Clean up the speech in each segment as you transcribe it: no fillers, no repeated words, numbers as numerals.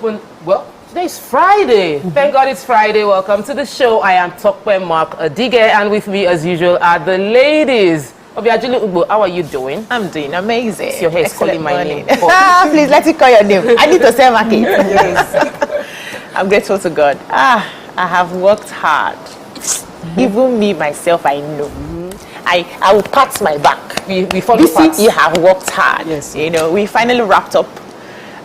open, well, today's Friday. Thank God it's Friday. Welcome to the show. I am Tokwe Mark Adige, and with me as usual are the ladies. Obiajulu Ugbo, how are you doing? I'm doing amazing. Your hair is calling my name. Please let it call your name. I need to sell market. Yes. I'm grateful to God. I have worked hard. Even me, myself, I know. I will pat my back. We follow parts. You have worked hard. Yes. You know, we finally wrapped up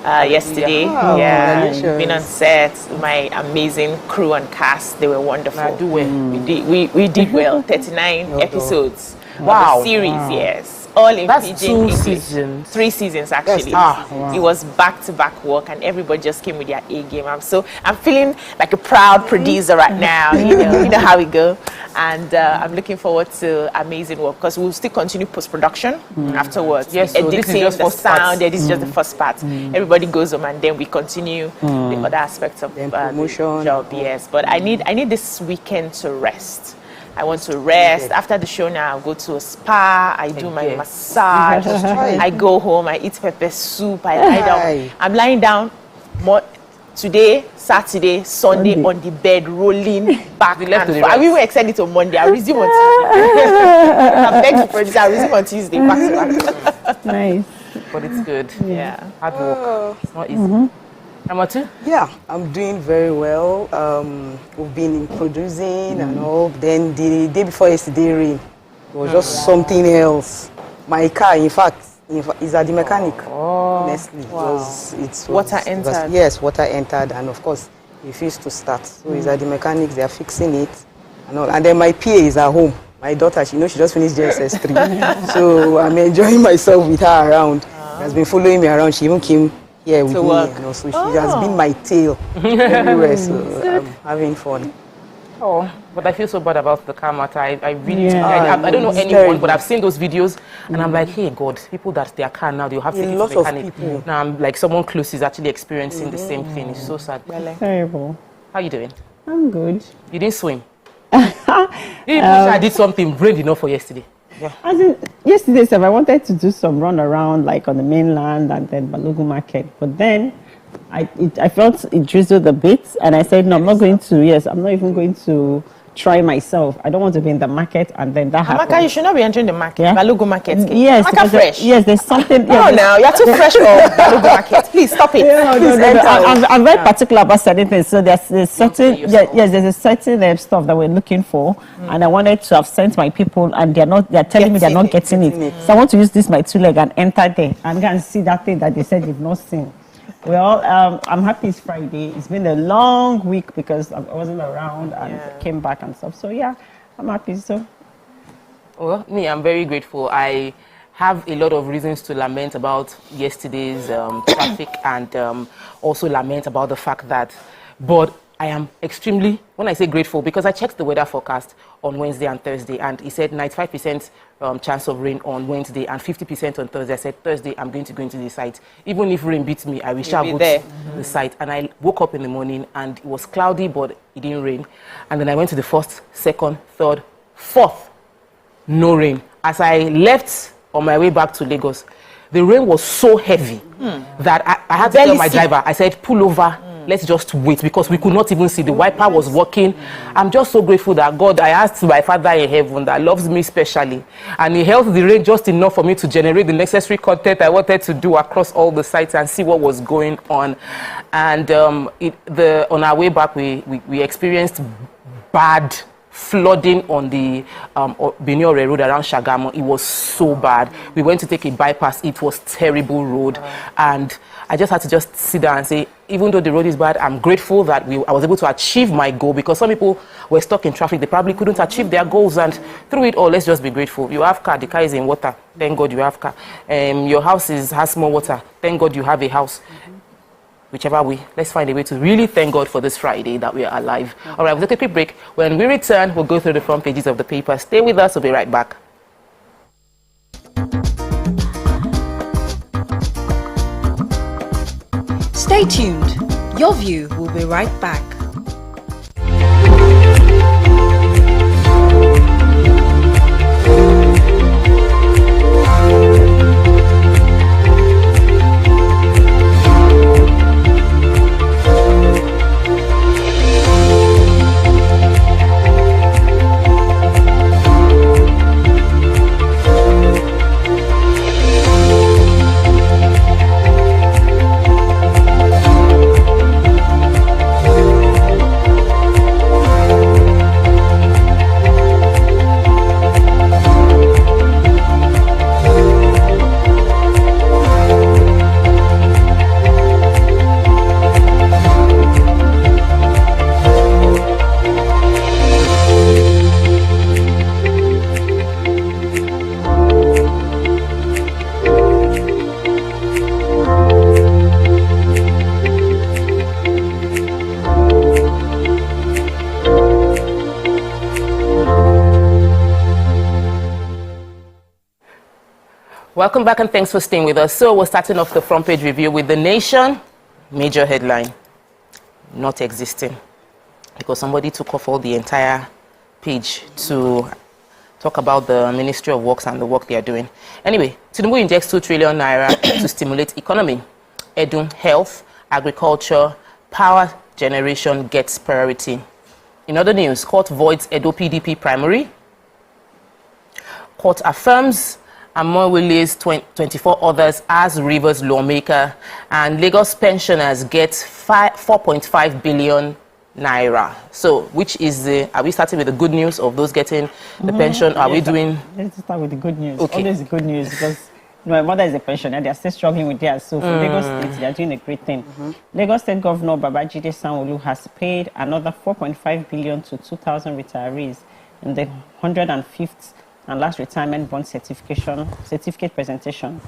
yesterday. Been on set. My amazing crew and cast, they were wonderful. We did well. 39 episodes. Wow. Series, yes. All in That's Pidgin 2 English. seasons. 3 seasons actually. Wow. It was back-to-back work, and everybody just came with their A game. I'm feeling like a proud producer right now. You know how we go. And I'm looking forward to amazing work, because we'll still continue post-production afterwards. Yes, so editing, this is just the first sound. part. Yeah, this is just the first part. Everybody goes home, and then we continue the other aspects of the job. Yes, but I need this weekend to rest. I want to rest. After the show now, I'll go to a spa. I do my massage. I go home. I eat pepper soup. I lie down. I'm lying down today, Saturday, Sunday on the bed, rolling back and forth. I will extend it on Monday. I'll resume on Tuesday. I'm begging for this. I'll resume on Tuesday. Back to back. Nice. But it's good. Yeah. Hard work. It's not easy. Amatu? Yeah, I'm doing very well. We've been producing and all. Then the day before yesterday rain, it was just something else. My car, in fact, is at the mechanic. Honestly, it was water entered. Yes, water entered, and of course, it refused to start. So it's at the mechanics. They are fixing it, and all. And then my PA is at home. My daughter, she just finished JSS 3, so I'm enjoying myself with her around. She has been following me around. She even came here with me, so she has been my tail everywhere, so I'm having fun. Oh, but I feel so bad about the car matter. I really, I don't know anyone, but I've seen those videos, and I'm like, hey God, people that their car now, they'll have to take it to the mechanic. Now I'm like, someone close is actually experiencing the same thing. It's so sad. Terrible. How you doing? I'm good. You didn't swim? I did something brave enough for yesterday. Yeah. As in, yesterday, so I wanted to do some run around like on the mainland and then Balogun Market, but then I felt it drizzled a bit, and I said, no, I'm not going to. Yes, I'm not even going to try myself. I don't want to be in the market, and then that happened. Amaka, you should not be entering the market. Yeah? Balogun Market. Yes, Amaka fresh. Yes, there's something. No, now you're too fresh for Balogun Market. Please stop it. I'm very particular about certain things. So there's certain there's a certain stuff that we're looking for, and I wanted to have sent my people, and they're telling me they're not getting it. So I want to use this my 2 leg and enter there and go and see that thing that they said they've not seen. Well, I'm happy it's Friday. It's been a long week because I wasn't around and came back and stuff. So yeah, I'm happy. So, well, I'm very grateful. I have a lot of reasons to lament about yesterday's traffic, and also lament about the fact that, but I am extremely, when I say grateful, because I checked the weather forecast on Wednesday and Thursday, and it said 95% chance of rain on Wednesday and 50% on Thursday. I said, Thursday, I'm going to go into the site. Even if rain beats me, I will shall go to the site. And I woke up in the morning, and it was cloudy, but it didn't rain. And then I went to the 1st, 2nd, 3rd, 4th, no rain. As I left on my way back to Lagos, the rain was so heavy that I had to tell my driver, I said, pull over. Let's just wait, because we could not even see. The wiper was working. I'm just so grateful that God, I asked my Father in heaven that loves me specially, and He held the rain just enough for me to generate the necessary content I wanted to do across all the sites and see what was going on. And on our way back, we experienced bad flooding on the Benin road around Shagamu. It was so bad. We went to take a bypass. It was terrible road, and I just had to just sit down and say, even though the road is bad, I'm grateful that I was able to achieve my goal, because some people were stuck in traffic. They probably couldn't achieve their goals, and through it all, let's just be grateful. You have car, the car is in water. Thank God you have car. Your house has more water. Thank God you have a house. Whichever way, let's find a way to really thank God for this Friday that we are alive. All right, we'll take a quick break. When we return, we'll go through the front pages of the paper. Stay with us. We'll be right back. Stay tuned. Your View will be right back. Welcome back and thanks for staying with us. So we're starting off the front page review with The Nation. Major headline, not existing. Because somebody took off all the entire page to talk about the Ministry of Works and the work they are doing. Anyway, Tinubu injects 2 trillion naira to stimulate economy. Edu, health, agriculture, power generation gets priority. In other news, court voids Edo PDP primary. Court affirms Amowile's 24 others as Rivers lawmaker, and Lagos pensioners get 4.5 billion naira. So, which is are we starting with the good news of those getting the pension? Are we doing? Let's start with the good news. Okay. Always the good news, because my mother is a pensioner. They are still struggling with theirs. So for Lagos State, they are doing a great thing. Lagos State Governor Babajide Sanwo-Olu has paid another 4.5 billion to 2,000 retirees in the 105th and last retirement bond certificate presentation.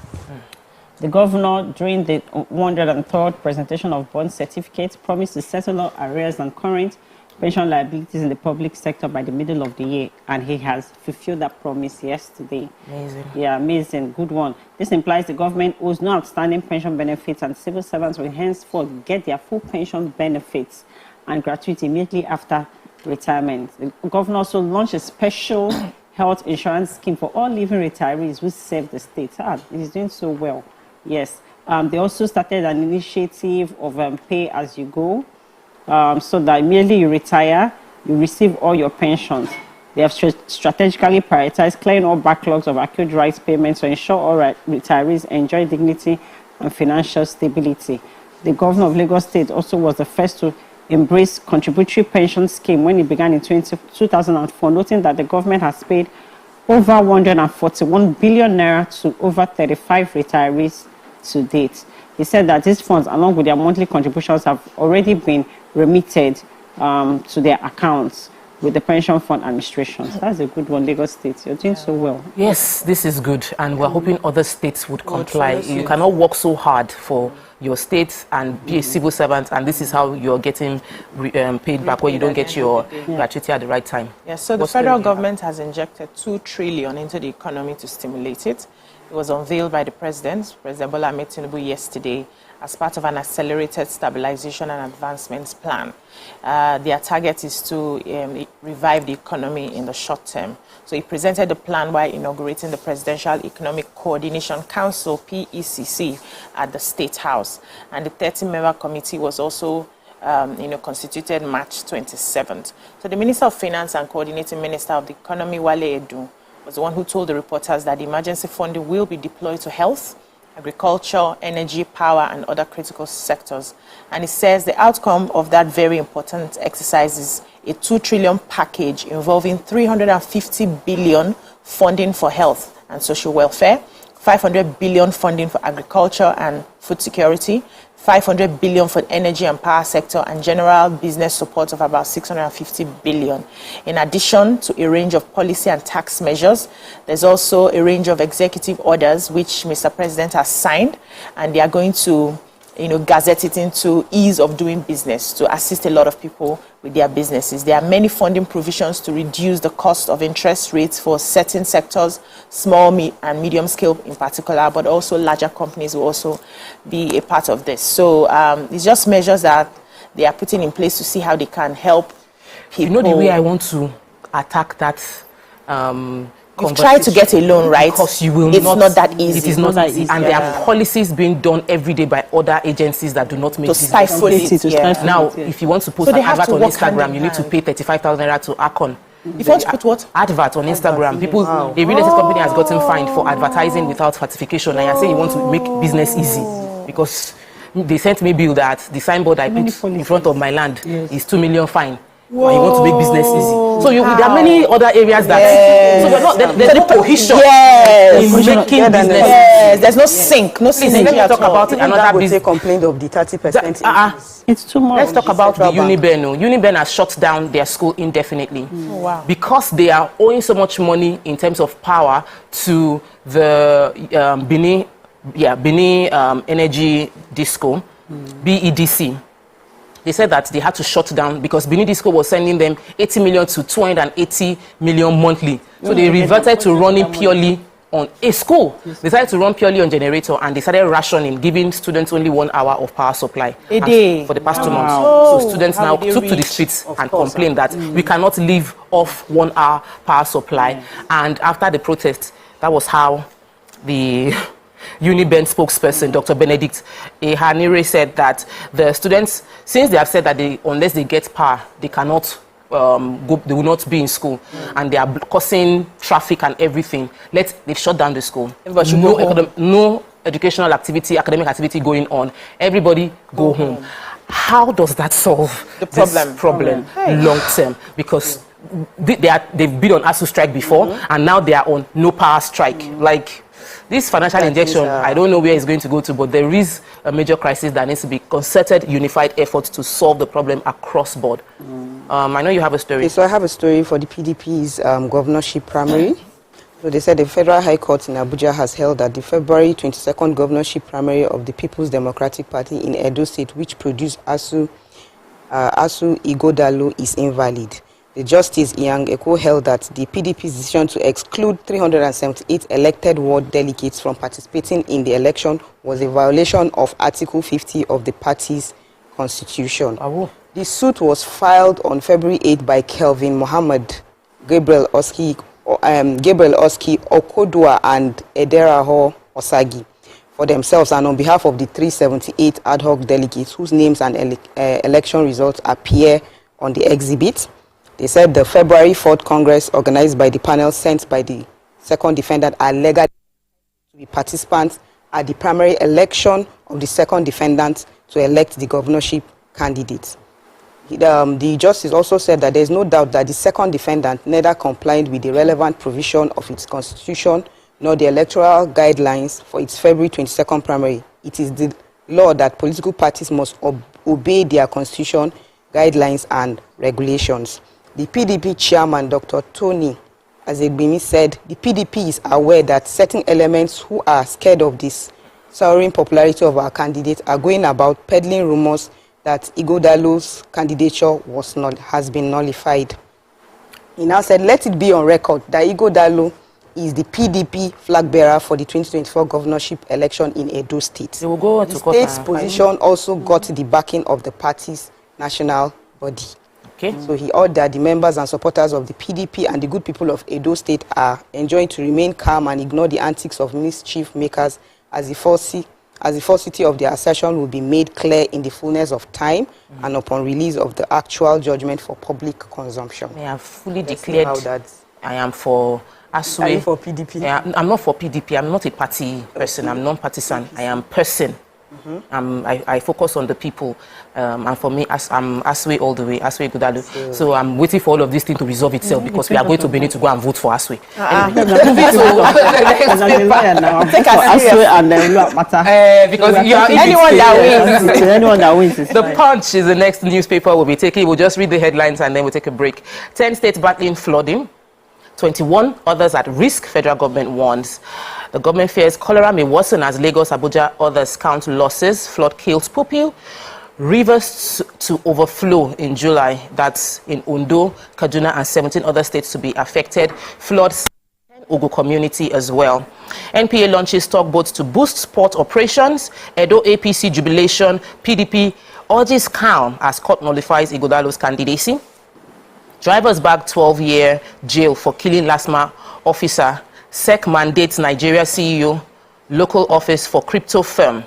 The governor, during the 103rd presentation of bond certificates, promised to settle all arrears and current pension liabilities in the public sector by the middle of the year, and he has fulfilled that promise yesterday. Amazing. Yeah, amazing. Good one. This implies the government owes no outstanding pension benefits, and civil servants will henceforth get their full pension benefits and gratuity immediately after retirement. The governor also launched a special health insurance scheme for all living retirees who serve the state. It is doing so well. Yes. They also started an initiative of pay as you go, so that immediately you retire, you receive all your pensions. They have strategically prioritized clearing all backlogs of acute rights payments to ensure all retirees enjoy dignity and financial stability. The governor of Lagos State also was the first to embrace contributory pension scheme when it began in 2004, noting that the government has paid over 141 billion naira to over 35 retirees to date. He said that these funds, along with their monthly contributions, have already been remitted to their accounts with the Pension Fund Administration. So that's a good one, Lagos State. You're doing so well. Yes, this is good, and we're hoping other states would comply. You cannot work so hard for your state and be a civil servant, and this is how you're getting paid back, where you don't get your gratuity at the right time. Yes, so the federal government has injected 2 trillion into the economy to stimulate it. It was unveiled by the President Bola Ahmed Tinubu, yesterday as part of an accelerated stabilization and advancements plan. Their target is to revive the economy in the short term. So he presented the plan while inaugurating the Presidential Economic Coordination Council, PECC, at the State House. And the 30-member committee was also constituted March 27th. So the Minister of Finance and Coordinating Minister of the Economy, Wale Edu, was the one who told the reporters that the emergency funding will be deployed to health, agriculture, energy, power, and other critical sectors. And he says the outcome of that very important exercise is a 2 trillion package involving 350 billion funding for health and social welfare, 500 billion funding for agriculture and food security, 500 billion for the energy and power sector, and general business support of about 650 billion. In addition to a range of policy and tax measures, there's also a range of executive orders which Mr. President has signed, and they are going to gazette it into ease of doing business to assist a lot of people with their businesses. There are many funding provisions to reduce the cost of interest rates for certain sectors, small and medium scale in particular, but also larger companies will also be a part of this. So it's just measures that they are putting in place to see how they can help people. You know the way I want to attack that you've tried to get a loan, right? Because you will it's not that easy. It is not that easy. And there are policies being done every day by other agencies that do not make to stifle it. Now, if you want to post an advert on Instagram, you need to pay 35,000 naira to Akon. If you want to put what? Advert on Instagram. People, the real estate company has gotten fined for advertising without certification. And you're saying you want to make business easy because they sent me a bill that the signboard I put in front of my land is 2 million fine. Whoa. And you want to make business easy. So there are many other areas that so there's no cohesion in making business. Yes, there's no sync, no synergy. Let's talk about another business. Complained of the 30%. It's too much. Let's talk about the Uniben. Uniben has shut down their school indefinitely. Wow. Because they are owing so much money in terms of power to the Benin Energy Disco, BEDC. They said that they had to shut down because Benin Disco was sending them 80 million to 280 million monthly. So they reverted to running purely on a school decided to run purely on generator, and they started rationing, giving students only 1 hour of power supply a day for the past 2 months. Oh, so students now took to the streets and complained that we cannot live off 1 hour power supply. And after the protest, that was how the Uniben spokesperson, Dr. Benedict Ehanire, said that the students, since they have said that unless they get power, they cannot they will not be in school, and they are causing traffic and everything. They've shut down the school. No educational activity, academic activity going on. Everybody go home. How does that solve the problem long term? Because they've been on ASUO strike before, and now they are on no power strike. Like, this financial injection, I don't know where it's going to go to, but there is a major crisis that needs to be concerted, unified efforts to solve the problem across board. I know you have a story. Okay, so I have a story for the PDP's governorship primary. So they said the Federal High Court in Abuja has held that the February 22nd governorship primary of the People's Democratic Party in Edo State, which produced ASUO Igodalo, is invalid. The Justice Yang Eko held that the PDP's decision to exclude 378 elected ward delegates from participating in the election was a violation of Article 50 of the party's constitution. The suit was filed on February 8 by Kelvin Mohammed, Gabriel Oski Okodua, and Ederaho Osagi for themselves and on behalf of the 378 ad hoc delegates whose names and election results appear on the exhibit. They said the February 4th Congress, organized by the panel sent by the second defendant, are legally to be participants at the primary election of the second defendant to elect the governorship candidate. The justice also said that there is no doubt that the second defendant neither complied with the relevant provision of its constitution nor the electoral guidelines for its February 22nd primary. It is the law that political parties must obey their constitution, guidelines, and regulations. The PDP chairman, Dr. Tony Azegbimi, said the PDP is aware that certain elements who are scared of this soaring popularity of our candidate are going about peddling rumors that Igodalo's candidature has been nullified. He now said, let it be on record that Igodalo is the PDP flag bearer for the 2024 governorship election in Edo State. The state's position also got the backing of the party's national body. So he ordered the members and supporters of the PDP and the good people of Edo State are enjoined to remain calm and ignore the antics of mischief makers as the falsity of their assertion will be made clear in the fullness of time and upon release of the actual judgment for public consumption. I have fully declared I am for ASUO. Are you for PDP? I'm not for PDP. I'm not a party person. I'm non-partisan. I am person. I focus on the people, and for me, I'm ASUO all the way, ASUO Igodalo. So I'm waiting for all of this thing to resolve itself because we are going to Benin to go and vote for ASUO. Because anyone that wins. The Punch is the next newspaper we'll be taking. We'll just read the headlines and then we'll take a break. 10 states battling flooding. 21 others at risk, federal government warns. The government fears cholera may worsen as Lagos, Abuja, others count losses. Flood kills pupil. Rivers to overflow in July. That's in Ondo, Kaduna, and 17 other states to be affected. Floods in Ogo community as well. NPA launches tugboats to boost sport operations. Edo APC jubilation. PDP urges calm as court nullifies Igodalo's candidacy. Drivers bag 12-year jail for killing LASMA officer. SEC mandates Nigeria CEO, local office for crypto firm.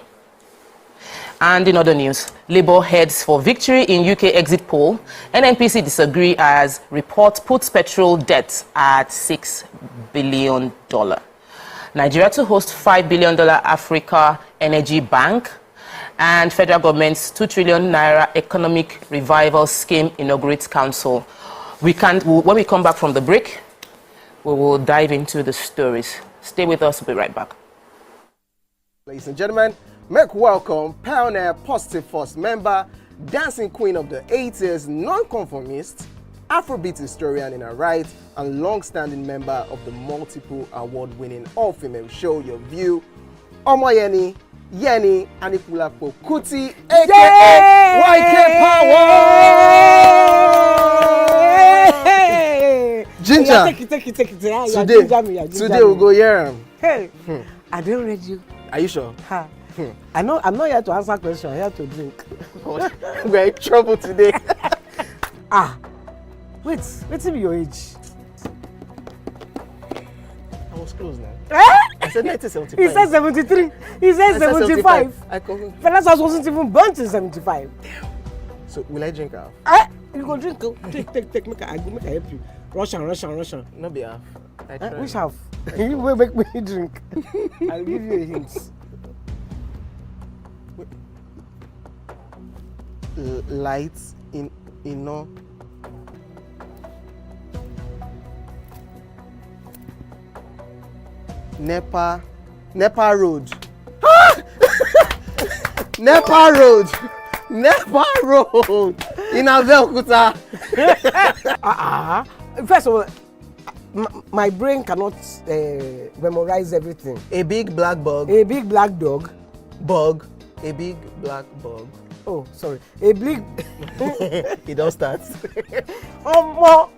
And in other news, Labour heads for victory in UK exit poll. NNPC disagree as report puts petrol debt at $6 billion. Nigeria to host $5 billion Africa Energy Bank. And federal government's 2 trillion naira economic revival scheme inaugurates council. When we come back from the break, we will dive into the stories. Stay with us, we'll be right back. Ladies and gentlemen, make welcome pioneer Positive Force member, dancing queen of the 80s, non-conformist, Afrobeat historian in her right, and long-standing member of the multiple award-winning all-female show Your View, Omoyeni Yeni Anikulapo Kuti, aka YK Power! Ginger, Ginger. Take it. Today we'll go here. Hey, I didn't read you. Are you sure? Ha. I know. I'm not here to answer questions. I'm here to drink. We're in trouble today. Wait till your age. I was close now. I said 1975. He said 73. He said 75. Fellas wasn't even born till 75. So will I drink half? You go drink. Take. Make I help you. Russian. No be half. Which half? You will make me drink. I'll give you a hint. Lights in no. Nepa Road. Nepa Road in Abeokuta. First of all, my brain cannot memorize everything. A big black bug. A big black dog. Bug. A big black bug. Oh, sorry. A big. It don't start. Ọmọ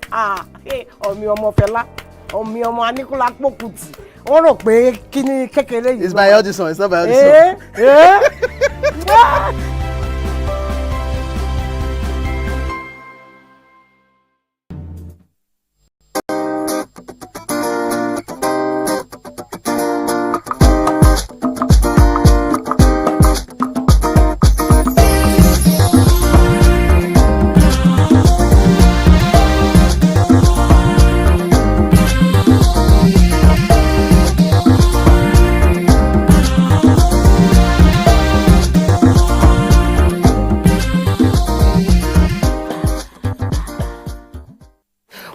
fẹlá. Ọmọ Aníkúlá Pókùtì. Wọ́n rò pé kí ni kékeré yìí. It's by Audison. It's not by Audison.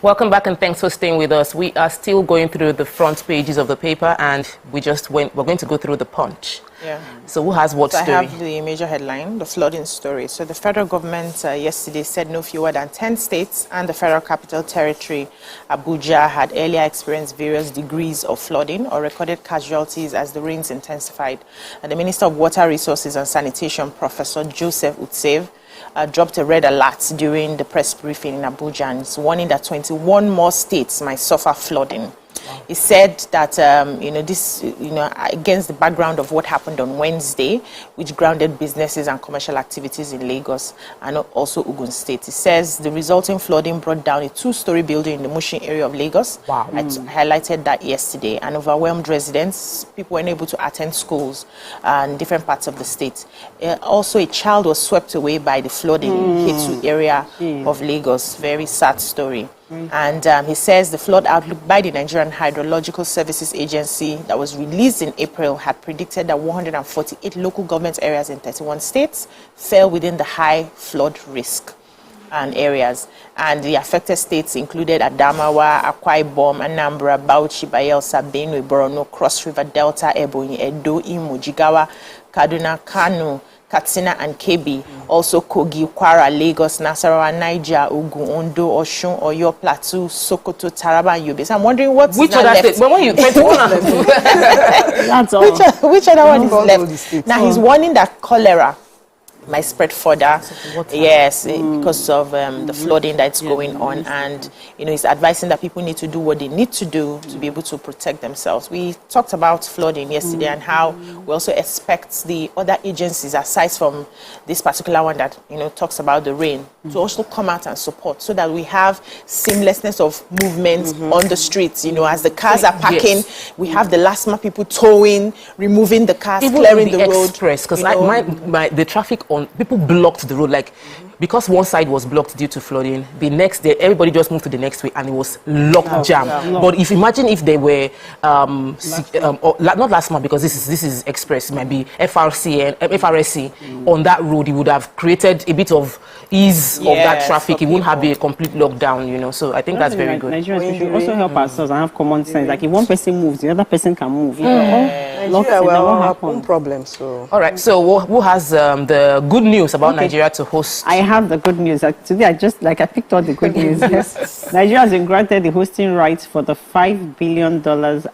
Welcome back and thanks for staying with us. We are still going through the front pages of the paper and we're going to go through the Punch. Yeah. So who has what story? I have the major headline, the flooding story. So the federal government yesterday said no fewer than 10 states and the Federal Capital Territory, Abuja, had earlier experienced various degrees of flooding or recorded casualties as the rains intensified. And the Minister of Water Resources and Sanitation, Professor Joseph Utsev, dropped a red alert during the press briefing in Abuja and is warning that 21 more states might suffer flooding. He said that, against the background of what happened on Wednesday, which grounded businesses and commercial activities in Lagos and also Ogun State. He says the resulting flooding brought down a two-story building in the Mushin area of Lagos. Wow. I highlighted that yesterday, and overwhelmed residents. People weren't able to attend schools in different parts of the state. Also, a child was swept away by the flooding in Ketu area of Lagos. Very sad story. And he says the flood outlook by the Nigerian Hydrological Services Agency that was released in April had predicted that 148 local government areas in 31 states fell within the high flood risk and areas. And the affected states included Adamawa, Akwa Ibom, Anambra, Bauchi, Bayelsa, Benue, Borno, Cross River, Delta, Ebonyi, Edo, Imo, Jigawa, Kaduna, Kano, Katsina and Kebbi, also Kogi, Kwara, Lagos, Nasarawa, Niger, Ogun, Ondo, Osun, Oyo, Plateau, Sokoto, Taraba, and Yobe. So I'm wondering what's which other state? When you That's all. Which other one is left? Now he's warning that cholera might spread further. Yes, because of the flooding that's going on, and he's advising that people need to do what they need to do to be able to protect themselves. We talked about flooding yesterday and how we also expect the other agencies, aside from this particular one that talks about the rain, to also come out and support, so that we have seamlessness of movement on the streets. As the cars are parking, we have the last mile people towing, removing the cars, even clearing the road. Express, because the traffic on people blocked the road, because one side was blocked due to flooding. The next day, everybody just moved to the next way, and it was locked jam. But imagine if they were not last month, because this is express, it might be FRSC on that road. It would have created a bit of ease of that traffic. It wouldn't have been a complete lockdown. So I think that's very good. Nigerians should also help ourselves and have common sense. Like if one person moves, the other person can move. Our own problems. So all right. So who has the good news about Nigeria to host? I have the good news. Today I picked all the good news. Nigeria has been granted the hosting rights for the $5 billion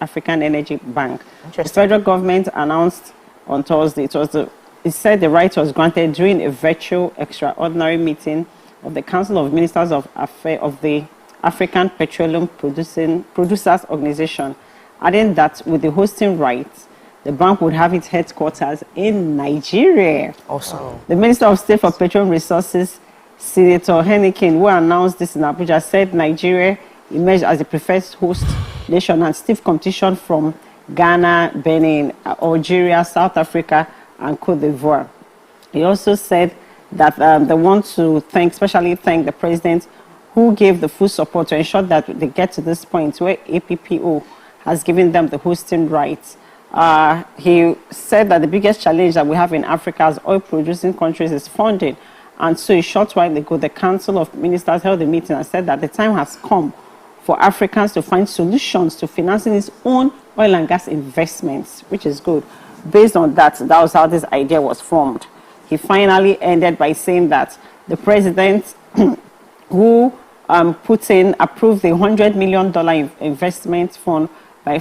African Energy Bank. The federal government announced on Thursday. It said the right was granted during a virtual extraordinary meeting of the Council of Ministers of the African Petroleum Producers Organization, adding that with the hosting rights, the bank would have its headquarters in Nigeria. Awesome. The Minister of State for Petroleum Resources, Senator Henneken, who announced this in Abuja, said Nigeria emerged as the preferred host nation and stiff competition from Ghana, Benin, Algeria, South Africa, and Cote d'Ivoire. He also said that they want to especially thank the president who gave the full support to ensure that they get to this point where APPO has given them the hosting rights. He said that the biggest challenge that we have in Africa as oil-producing countries is funding. And so a short while ago, the Council of Ministers held a meeting and said that the time has come for Africans to find solutions to financing its own oil and gas investments, which is good. Based on that, that was how this idea was formed. He finally ended by saying that the president who approved the $100 million investment fund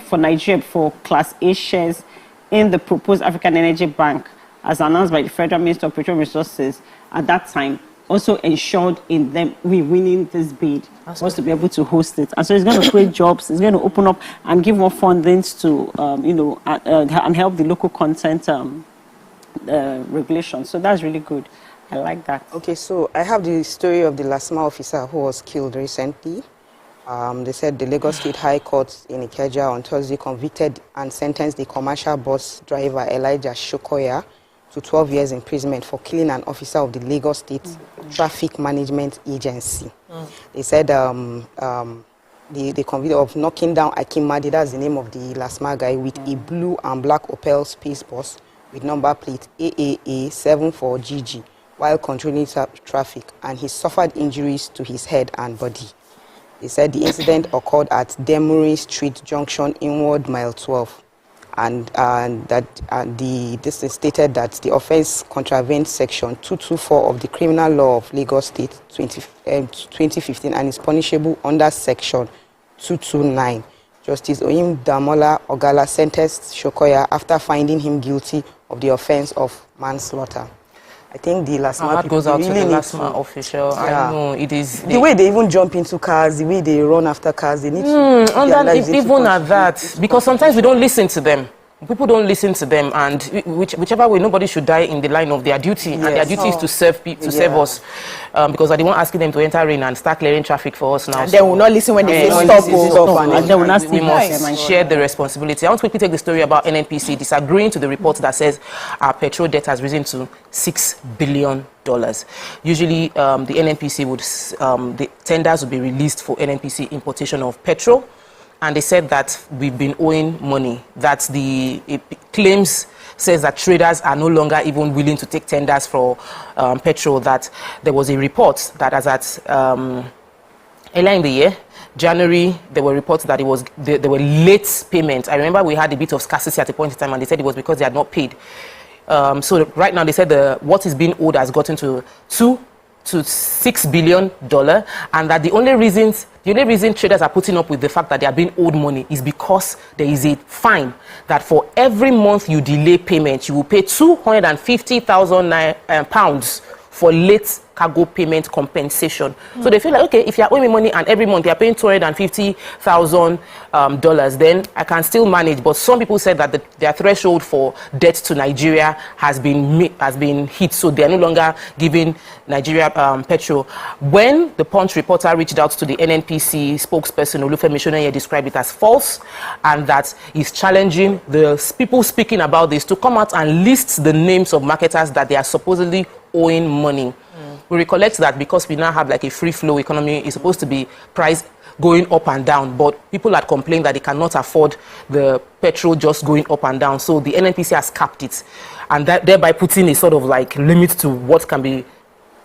for Nigeria for Class A shares in the proposed African Energy Bank, as announced by the Federal Minister of Petroleum Resources at that time, also ensured in them winning this bid was to be able to host it. And so it's going to create jobs, it's going to open up and give more fundings to, and help the local content regulation. So that's really good. I like that. Okay, so I have the story of the LASMA officer who was killed recently. They said the Lagos State High Court in Ikeja on Thursday convicted and sentenced the commercial bus driver Elijah Shokoya to 12 years imprisonment for killing an officer of the Lagos State Traffic Management Agency. They said they convicted of knocking down Akimadi, that's the name of the LASMA guy, with a blue and black Opel Space bus with number plate AAA 74GG while controlling traffic, and he suffered injuries to his head and body. They said the incident occurred at Demury Street Junction, Inward Mile 12. And this is stated that the offense contravenes Section 224 of the Criminal Law of Lagos State 2015 and is punishable under Section 229. Justice Oyim Damola Ogala sentenced Shokoya after finding him guilty of the offense of manslaughter. I think the LASMA people goes out really to the need LASMA official. Yeah. I know it is the way they even jump into cars, the way they run after cars. They need to even at that, because sometimes we don't listen to them. People don't listen to them, and whichever way, nobody should die in the line of their duty, and their duty is to serve serve us, because I didn't asking them to enter in and start clearing traffic for us now. And they will not listen when they say stop. And they will not we must share the responsibility. I want to quickly take the story about NNPC disagreeing to the report that says our petrol debt has risen to $6 billion. Usually, the NNPC the tenders would be released for NNPC importation of petrol. And they said that we've been owing money, that the claims says that traders are no longer even willing to take tenders for petrol, that there was a report that as at earlier in the year, January, there were reports that there were late payments. I remember we had a bit of scarcity at a point in time, and they said it was because they had not paid. So right now they said what is being owed has gotten to $6 billion, and that the only reason traders are putting up with the fact that they are being owed money is because there is a fine that for every month you delay payment, you will pay £250,000 for late cargo payment compensation. So they feel like, okay, if you're owing me money and every month you're paying $250,000, then I can still manage. But some people said that their threshold for debt to Nigeria has been hit, so they are no longer giving Nigeria petrol. When the Punch reporter reached out to the NNPC spokesperson, Olufemi Shoneye described it as false, and that he's challenging the people speaking about this to come out and list the names of marketers that they are supposedly owing money. We recollect that because we now have like a free flow economy, it's supposed to be price going up and down, but people had complained that they cannot afford the petrol just going up and down. So the NNPC has capped it, and thereby putting a sort of like limit to what can be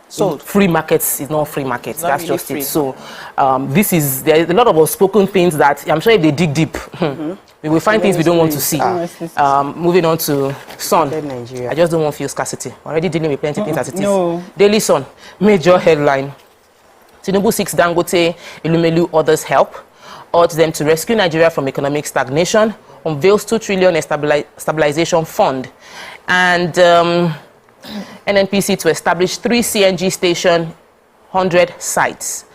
sold. Free markets is not free markets. That's really just free. It. So there is a lot of unspoken things that I'm sure if they dig deep, we will find things we don't want to see. Moving on to Sun. I just don't want to feel scarcity. Already dealing with plenty of things as it is. Daily Sun, major headline. Tinubu seeks Dangote, Ilumelu, others help. Urge them to rescue Nigeria from economic stagnation. Unveils 2 trillion stabilization fund. And NNPC to establish 3 CNG station, 100 sites.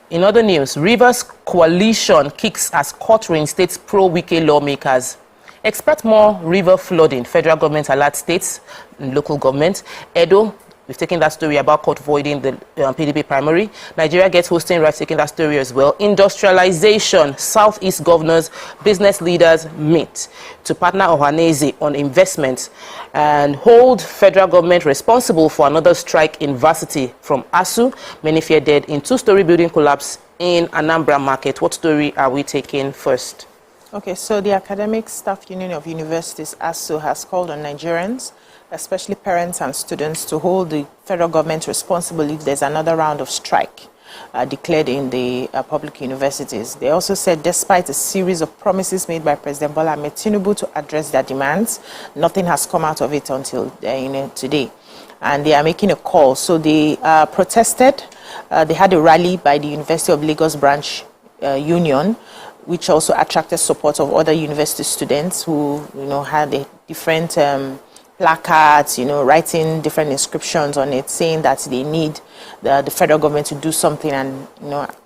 In other news, Rivers coalition kicks as court reinstates pro-Wike lawmakers. Expect more river flooding. Federal government alert states and local government. Edo, we've taken that story about court voiding the PDP primary. Nigeria gets hosting rights, taking that story as well. Industrialization. Southeast governors, business leaders meet to partner Ohanese on investments and hold federal government responsible for another strike in varsity from ASUO. Many fear dead in two-story building collapse in Anambra Market. What story are we taking first? Okay, so the Academic Staff Union of Universities, ASUO, has called on Nigerians, especially parents and students, to hold the federal government responsible if there's another round of strike declared in the public universities. They also said despite a series of promises made by President Bola Ahmed Tinubu to address their demands, nothing has come out of it until today. And they are making a call. So they protested. They had a rally by the University of Lagos branch union, which also attracted support of other university students who, had a different placards, writing different inscriptions on it, saying that they need the federal government to do something and,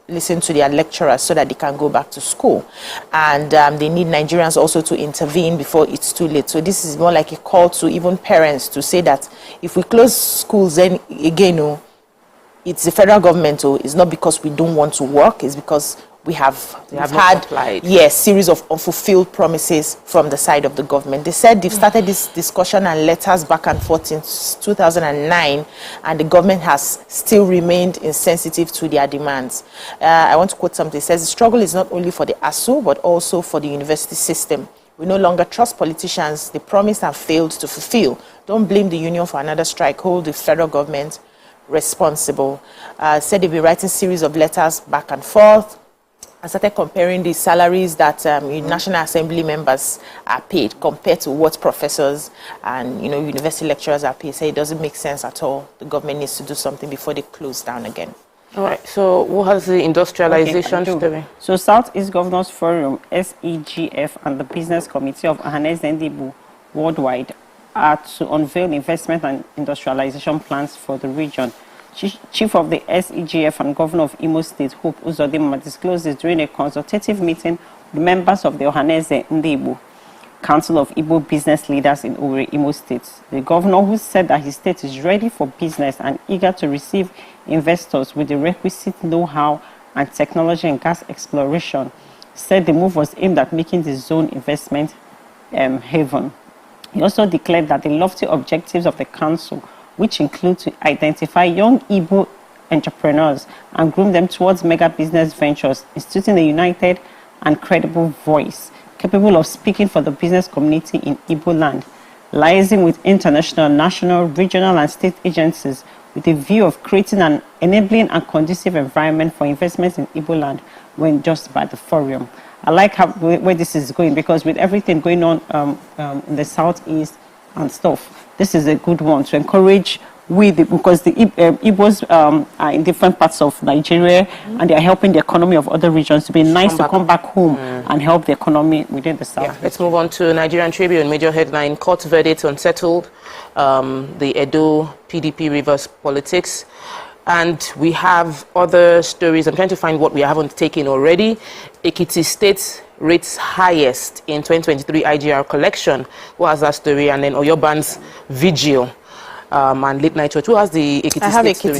listen to their lecturers so that they can go back to school. And they need Nigerians also to intervene before it's too late. So this is more like a call to even parents to say that if we close schools then again, it's the federal government, it's not because we don't want to work, it's because we've had series of unfulfilled promises from the side of the government. They said they've started this discussion and letters back and forth since 2009, and the government has still remained insensitive to their demands. I want to quote something. It says, the struggle is not only for the ASUO, but also for the university system. We no longer trust politicians. They promised and failed to fulfill. Don't blame the union for another strike. Hold the federal government responsible. Said they've been writing series of letters back and forth. I started comparing the salaries that National Assembly members are paid compared to what professors and university lecturers are paid. So it doesn't make sense at all. The government needs to do something before they close down again. All right. So what has the industrialization story? So Southeast Governors Forum, SEGF, and the Business Committee of Ohanese Ndibu worldwide are to unveil investment and industrialization plans for the region. Chief of the SEGF and Governor of Imo State, Hope Uzodimma, disclosed this during a consultative meeting with members of the Ohanese Ndibu Council of Igbo Business Leaders in Owerri, Imo State. The governor, who said that his state is ready for business and eager to receive investors with the requisite know-how and technology in gas exploration, said the move was aimed at making the zone investment haven. He also declared that the lofty objectives of the council, which include to identify young Igbo entrepreneurs and groom them towards mega business ventures, instituting a united and credible voice, capable of speaking for the business community in Igbo land, liaising with international, national, regional, and state agencies with a view of creating an enabling and conducive environment for investments in Igbo land when endorsed by the forum. I like where this is going, because with everything going on in the southeast and stuff, this is a good one to encourage because the Igbos are in different parts of Nigeria and they are helping the economy of other regions. To be nice to come back home and help the economy within the south. Yeah. Let's move on to Nigerian Tribune. Major headline: court verdict unsettled the Edo PDP Rivers politics. And we have other stories. I'm trying to find what we haven't taken already. Ekiti State rates highest in 2023 IGR collection. Who has that story? And then Oyoban's vigil and late night church. Who has the Ekiti State? I have Ekiti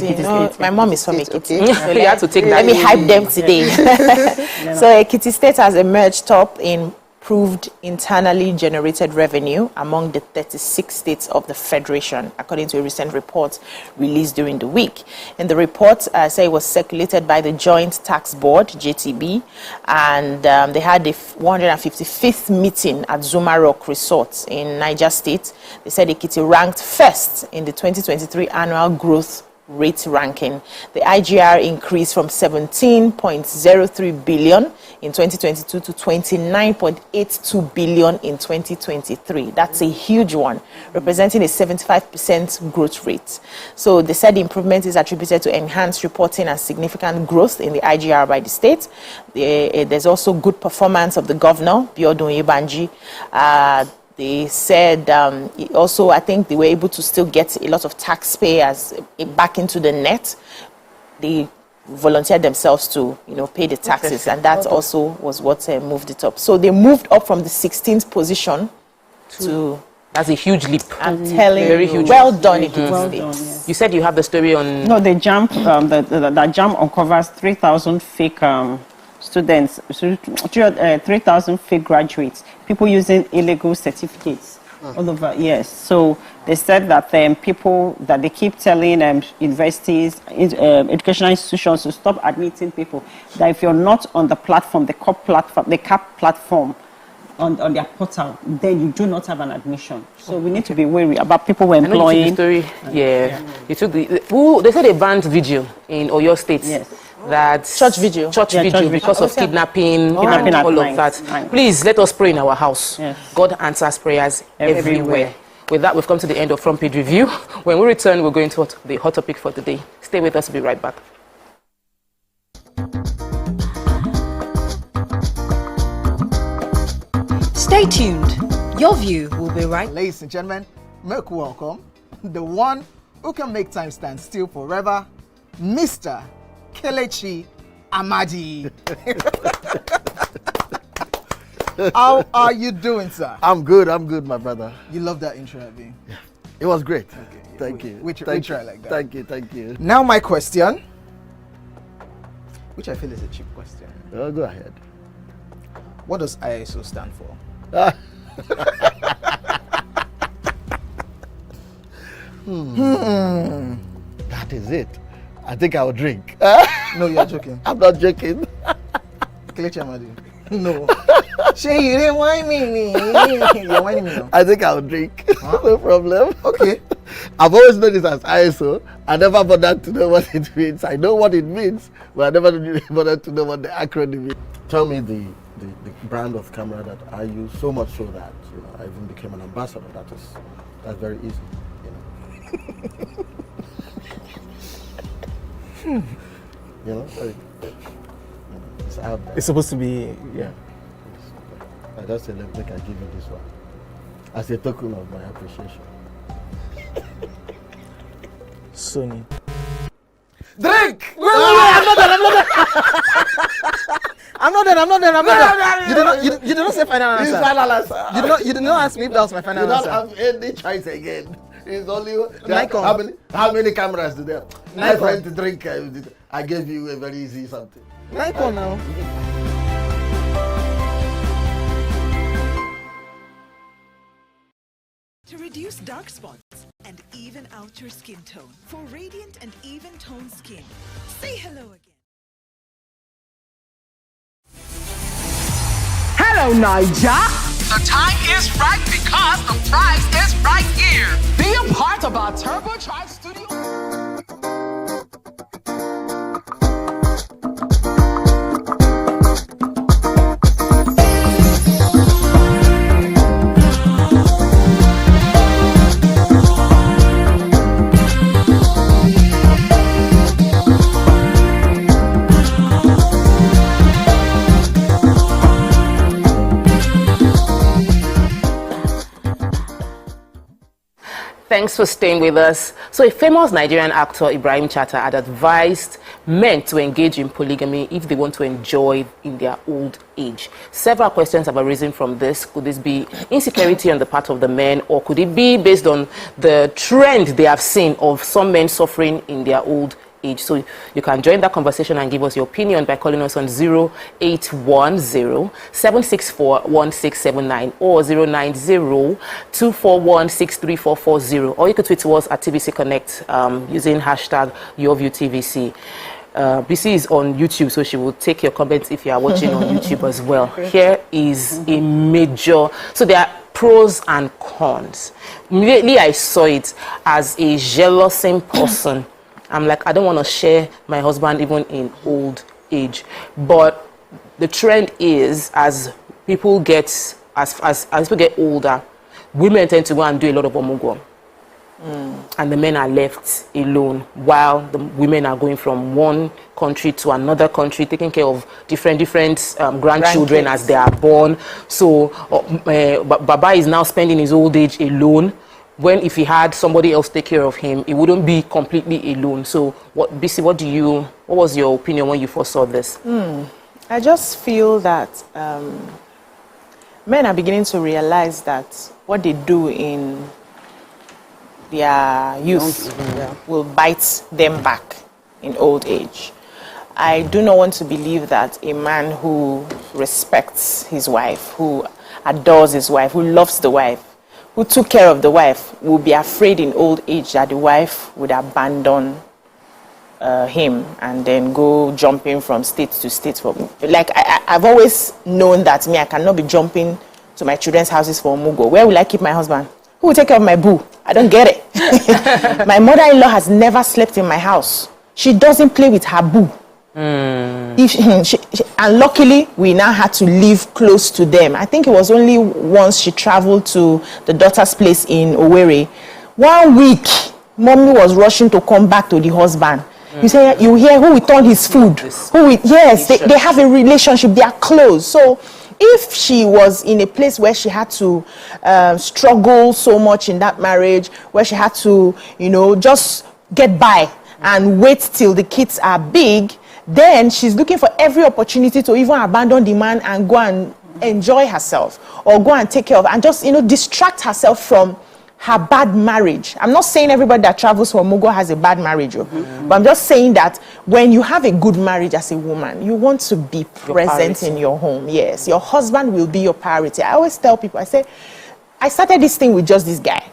State. My mom is from Ekiti. Okay. So you had to take that. Let me hype them today. So Ekiti State has emerged top in proved internally generated revenue among the 36 states of the Federation, according to a recent report released during the week. In the report, it was circulated by the Joint Tax Board, JTB, and they had the 155th meeting at Zuma Rock Resort in Niger State. They said Ekiti ranked first in the 2023 annual growth rate ranking. The IGR increased from 17.03 billion in 2022 to 29.82 billion in 2023. That's a huge one, representing a 75% growth rate. So they said the improvement is attributed to enhanced reporting and significant growth in the IGR by the state. There's also good performance of the governor, Biodun Yebanji. They said also, I think they were able to still get a lot of taxpayers back into the net. They volunteered themselves to, pay the taxes, and that also was what moved it up. So they moved up from the 16th position to. That's a huge leap. I'm telling very you, huge. well done, Edo Well State. done, yes. You said you have the story on. No, the JAMB, the JAMB uncovers 3,000 fake students, 3,000 fake graduates, people using illegal certificates all over. Yes, so they said that people that they keep telling universities, educational institutions to stop admitting people. That if you're not on the platform, the CAP platform. On their portal, then you do not have an admission. So we need to be wary about people we're employing. I know you took the story. Yeah. You took they said they banned video in Oyo State. Yes. That church video because of kidnapping and all of that. Please let us pray in our house. Yes. God answers prayers everywhere. With that, we've come to the end of Front Page Review. When we return, we're going to the hot topic for today. Stay with us. We'll be right back. Stay tuned. Your view will be right. Ladies and gentlemen, make welcome the one who can make time stand still forever, Mr. Kelechi Amadi. How are you doing, sir? I'm good, my brother. You love that intro, Abby? Yeah. It was great. Okay, Thank you. We try like that. Thank you. Now my question, which I feel is a cheap question. Oh, go ahead. What does ASUO stand for? That is it. I think I'll drink. No, you're joking. I'm not joking. Kelechi Amadi. No. Shay, you didn't whine me. You're whining me now. I think I'll drink. Huh? No problem. Okay. I've always known this as ISO. I never bothered to know what it means. I know what it means, but I never bothered to know what the acronym is. Tell me the brand of camera that I use, so much so that I even became an ambassador. That's very easy. It's out there. It's supposed to be, yeah. I just said, look, I give you this one as a token of my appreciation. Sony. Drink! Wait, I'm not done. You did not say final answer. Final answer. You did not ask me if that was my final answer. You don't have any choice again. It's only Nikon. how many cameras do they have? My Nikon. friend to drink. I gave you a very easy something. Nikon now. To reduce dark spots and even out your skin tone. For radiant and even toned skin. Say hello again. Hello, Niger. The time is right because the prize is right here. Be a part of our turbocharged studio. Thanks for staying with us. So a famous Nigerian actor, Ibrahim Shatta, had advised men to engage in polygamy if they want to enjoy in their old age. Several questions have arisen from this. Could this be insecurity on the part of the men, or could it be based on the trend they have seen of some men suffering in their old age? So you can join that conversation and give us your opinion by calling us on 0810-764-1679 or 090-241-63440, or you could tweet to us at TVC Connect using hashtag YourViewTVC. BC is on YouTube, so she will take your comments if you are watching on YouTube as well. Here is a major, so there are pros and cons. Immediately I saw it as a jealous person. I'm like, I don't want to share my husband even in old age. But the trend is, as people get, as people get older, women tend to go and do a lot of omugo. And the men are left alone while the women are going from one country to another country, taking care of different grandchildren as they are born. So Baba is now spending his old age alone when if he had somebody else take care of him, he wouldn't be completely alone. So what was your opinion when you first saw this? I just feel that men are beginning to realize that what they do in their youth will bite them back in old age. I do not want to believe that a man who respects his wife, who adores his wife, who loves the wife, who took care of the wife, will be afraid in old age that the wife would abandon him and then go jumping from state to state. Like I've always known that I cannot be jumping to my children's houses for Omugo. Where will I keep my husband? Who will take care of my boo? I don't get it. My mother-in-law has never slept in my house. She doesn't play with her boo. And luckily, we now had to live close to them. I think it was only once she traveled to the daughter's place in Owerri. 1 week, mommy was rushing to come back to the husband. You hear who will turn his food. They have a relationship. They are close. So if she was in a place where she had to struggle so much in that marriage, where she had to, just get by and wait till the kids are big, then she's looking for every opportunity to even abandon the man and go and enjoy herself or go and take care of and just, distract herself from her bad marriage. I'm not saying everybody that travels for Mogo has a bad marriage, but I'm just saying that when you have a good marriage as a woman, you want to be present in your home. Yes, your husband will be your priority. I always tell people, I say, I started this thing with just this guy.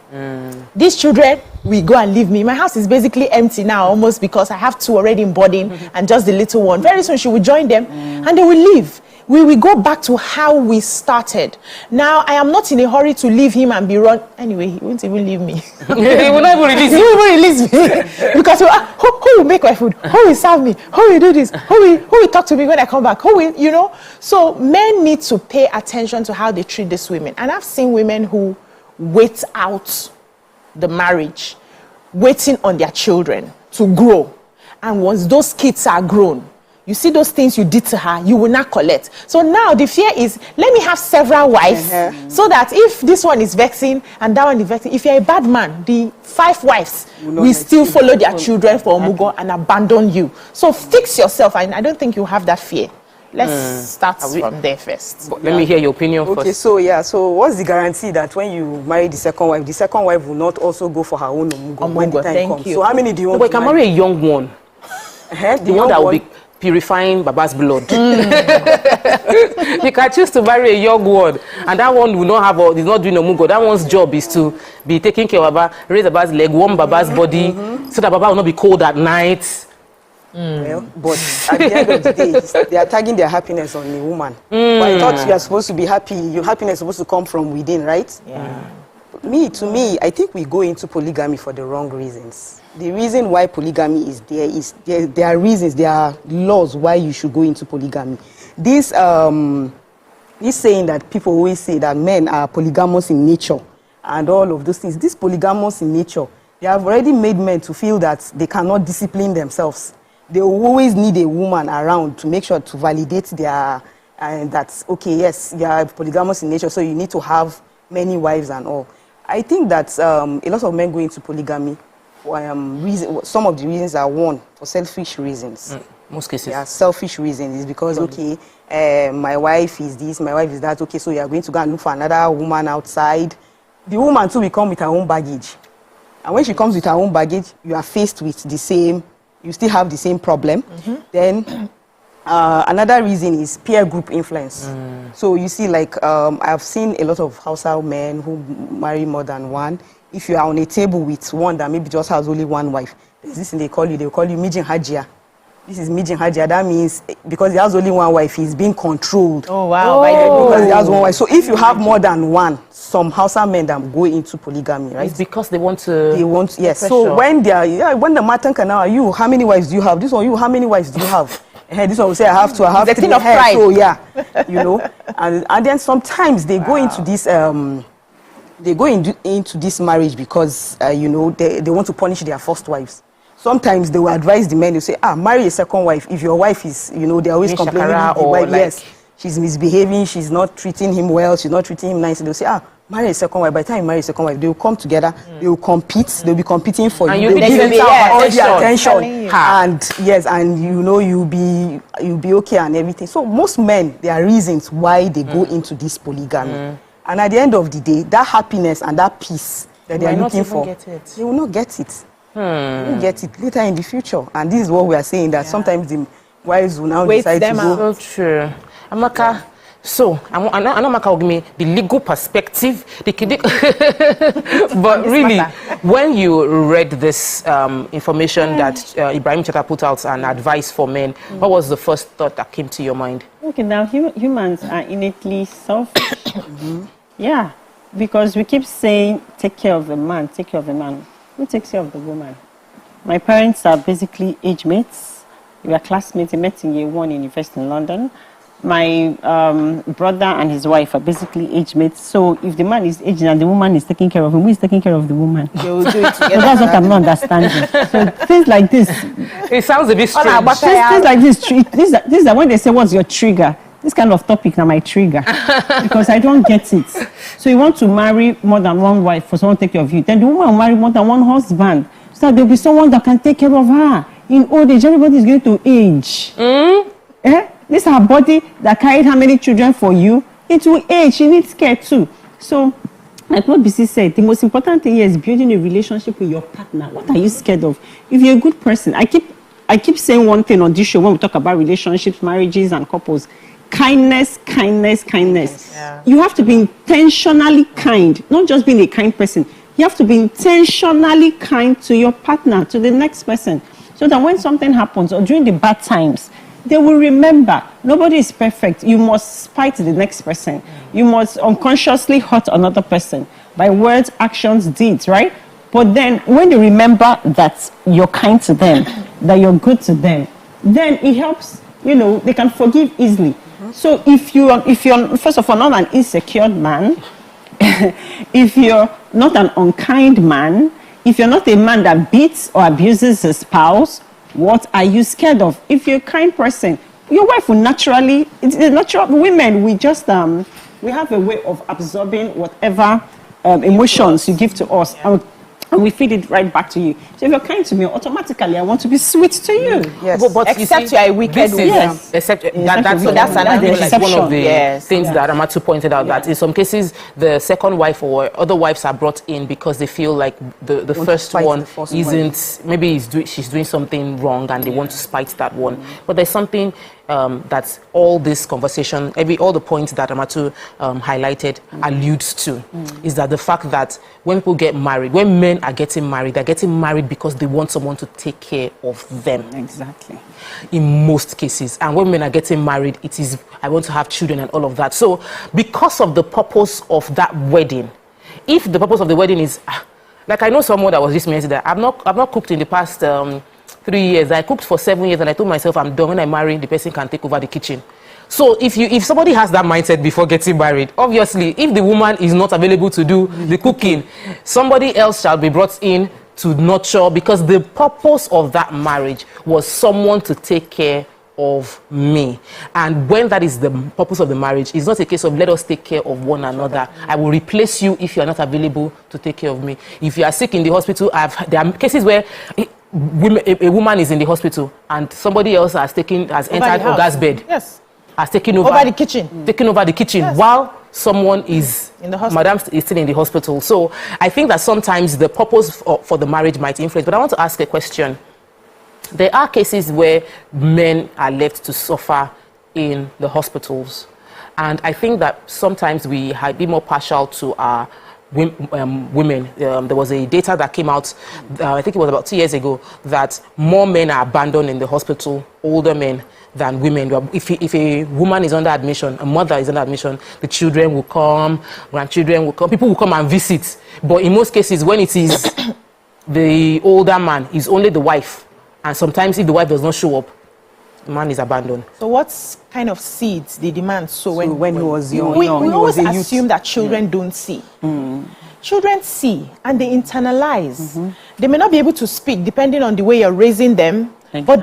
These children will go and leave me. My house is basically empty now, almost because I have 2 already in boarding and just the little one. Very soon she will join them and they will leave. We will go back to how we started. Now, I am not in a hurry to leave him and be run. Anyway, he won't even leave me. He will not even release you. He will release me. Because who will make my food? Who will serve me? Who will do this? Who will talk to me when I come back? Who will, So men need to pay attention to how they treat these women. And I've seen women who wait out the marriage, waiting on their children to grow. And once those kids are grown, you see those things you did to her, you will not collect. So now the fear is, let me have several wives so that if this one is vexing and that one is vexing, if you're a bad man, the 5 wives will still follow their children for Omugo and abandon you. So fix yourself, and I don't think you have that fear. Let's start from there first. Let me hear your opinion first. Okay, so what's the guarantee that when you marry the second wife will not also go for her own Omugo when the time comes? So how many do you want to marry? Can marry a young one. The one that will be purifying Baba's blood. You can choose to marry a young one, and that one will not have, is not doing Omugo. That one's job is to be taking care of Baba, raise Baba's leg, warm Baba's body, so that Baba will not be cold at night. Well, but at the end of the day, they are tagging their happiness on the woman. But I thought you are supposed to be happy. Your happiness is supposed to come from within, right? Yeah. To me, I think we go into polygamy for the wrong reasons. The reason why polygamy is there are reasons, there are laws why you should go into polygamy. This saying that people always say that men are polygamous in nature and all of those things. This polygamous in nature, they have already made men to feel that they cannot discipline themselves. They will always need a woman around to make sure to validate their, and that's okay, yes, you are polygamous in nature, so you need to have many wives and all. I think that a lot of men go into polygamy for some of the reasons are one, for selfish reasons. Most cases. Yeah, selfish reasons is because, okay, my wife is this, my wife is that, okay, so you are going to go and look for another woman outside. The woman too will come with her own baggage. And when she comes with her own baggage, you are faced with the same, you still have the same problem. Then another reason is peer group influence. So you see, like, I've seen a lot of household men who marry more than one. If you are on a table with one that maybe just has only one wife, there's this thing they call you Mijin Hajia. This is Mijin Hajia. That means because he has only one wife, he's being controlled. Oh, wow. Because he has one wife. So if you have more than one, some household men that go into polygamy, right? It's because they want to... yes. So when when the matter can now, you, how many wives do you have? This one, you, how many wives do you have? This one will say, I have 2. The thing of pride. So yeah, and then sometimes they go into this, into this marriage because, they want to punish their first wives. Sometimes they will advise the men, they say, marry a second wife. If your wife is, they're always complaining with the wife, yes, she's misbehaving, she's not treating him well, she's not treating him nicely. They'll say, marry a second wife. By the time you marry a second wife, they will come together, they will compete, they'll be competing for and you. you'll be They'll all the attention. And yes, and you know you'll be okay and everything. So most men, there are reasons why they go into this polygamy. And at the end of the day, that happiness and that peace that they are looking for, they will not get it. They will get it later in the future. And this is what we are saying, that sometimes the wives will now decide to go. So true. Amaka, so I know Amaka will give me the legal perspective. But really, when you read this information that Ibrahim Shatta put out, an advice for men, what was the first thought that came to your mind? Okay, now humans are innately selfish. Yeah, because we keep saying, take care of the man, take care of the man. Who takes care of the woman? My parents are basically age mates. We were classmates. They met in year 1 in university in London. My brother and his wife are basically age mates. So if the man is aging and the woman is taking care of him, who is taking care of the woman? They will do it together. So that's what I'm not understanding. So things like this. It sounds a bit strange. Things like this. These are when they say, what's your trigger? This kind of topic now my trigger. Because I don't get it. So you want to marry more than one wife for someone to take care of you. Then the woman will marry more than one husband. So that there'll be someone that can take care of her. In old age, everybody is going to age. This is her body that carried how many children for you. It will age. She needs care too. So, like what BC said, the most important thing here is building a relationship with your partner. What are you scared of? If you're a good person, I keep saying one thing on this show when we talk about relationships, marriages, and couples. Kindness. Yeah. You have to be intentionally kind, not just being a kind person. You have to be intentionally kind to your partner, to the next person, so that when something happens or during the bad times, they will remember. Nobody is perfect. You must spite the next person. You must unconsciously hurt another person by words, actions, deeds, right? But then when they remember that you're kind to them, that you're good to them, then it helps, they can forgive easily. So if you're first of all not an insecure man, if you're not an unkind man, if you're not a man that beats or abuses his spouse, what are you scared of? If you're a kind person, your wife will naturally, it's natural. Women, we just, we have a way of absorbing whatever emotions you give to us. And we feed it right back to you. So if you're kind to me, automatically I want to be sweet to you. Yes. But except you are a wicked woman. Yes. Except that's another like one of the things that Amatu pointed out, that in some cases the second wife or other wives are brought in because they feel like the first one isn't, maybe she's doing something wrong and they want to spite that one. But there's something that all this conversation, all the points that Amatu highlighted alludes to, is that the fact that when people get married, when men are getting married, they're getting married because they want someone to take care of them. Exactly. In most cases. And when men are getting married, it is, I want to have children and all of that. So because of the purpose of that wedding, if the purpose of the wedding is, like I know someone that was just mentioned that I've not cooked in the past 3 years. I cooked for 7 years and I told myself I'm done. When I marry, the person can take over the kitchen. So if somebody has that mindset before getting married, obviously if the woman is not available to do the cooking, somebody else shall be brought in to nurture, because the purpose of that marriage was someone to take care of me. And when that is the purpose of the marriage, it's not a case of let us take care of one another. I will replace you if you are not available to take care of me. If you are sick in the hospital, there are cases where a woman is in the hospital and somebody else has entered Oga's bed. Yes. Has taken over the kitchen. Taken over the kitchen, yes. While someone is in the hospital. Madam is still in the hospital. So I think that sometimes the purpose for the marriage might influence. But I want to ask a question. There are cases where men are left to suffer in the hospitals. And I think that sometimes we might be more partial to our women. There was a data that came out, I think it was about 2 years ago, that more men are abandoned in the hospital, older men, than women. If a woman is under admission, a mother is under admission, the children will come, grandchildren will come, people will come and visit. But in most cases, when it is the older man, it's only the wife. And sometimes if the wife does not show up, the man is abandoned. So what kind of seeds did the man sow when he was young? We always assume that children don't see. Children see and they internalize. They may not be able to speak depending on the way you're raising them, But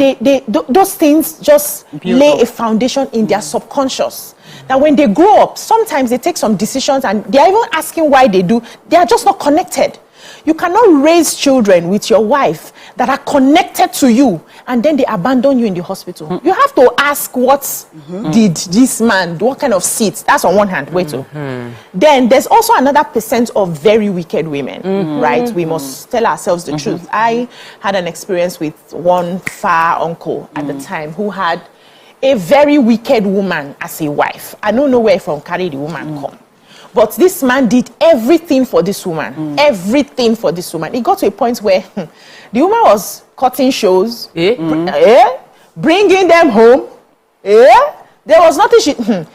those things just lay a foundation in their subconscious. Now, when they grow up, sometimes they take some decisions and they're even asking why they do. They are just not connected. You cannot raise children with your wife that are connected to you and then they abandon you in the hospital. You have to ask what did this man, what kind of seeds? That's on one hand. Wait. Then there's also another percent of very wicked women, right? We must tell ourselves the truth. I had an experience with one far uncle at the time who had a very wicked woman as a wife. I don't know where from carry the woman come. But this man did everything for this woman. Everything for this woman. It got to a point where the woman was cutting shows, bringing them home. There was nothing she...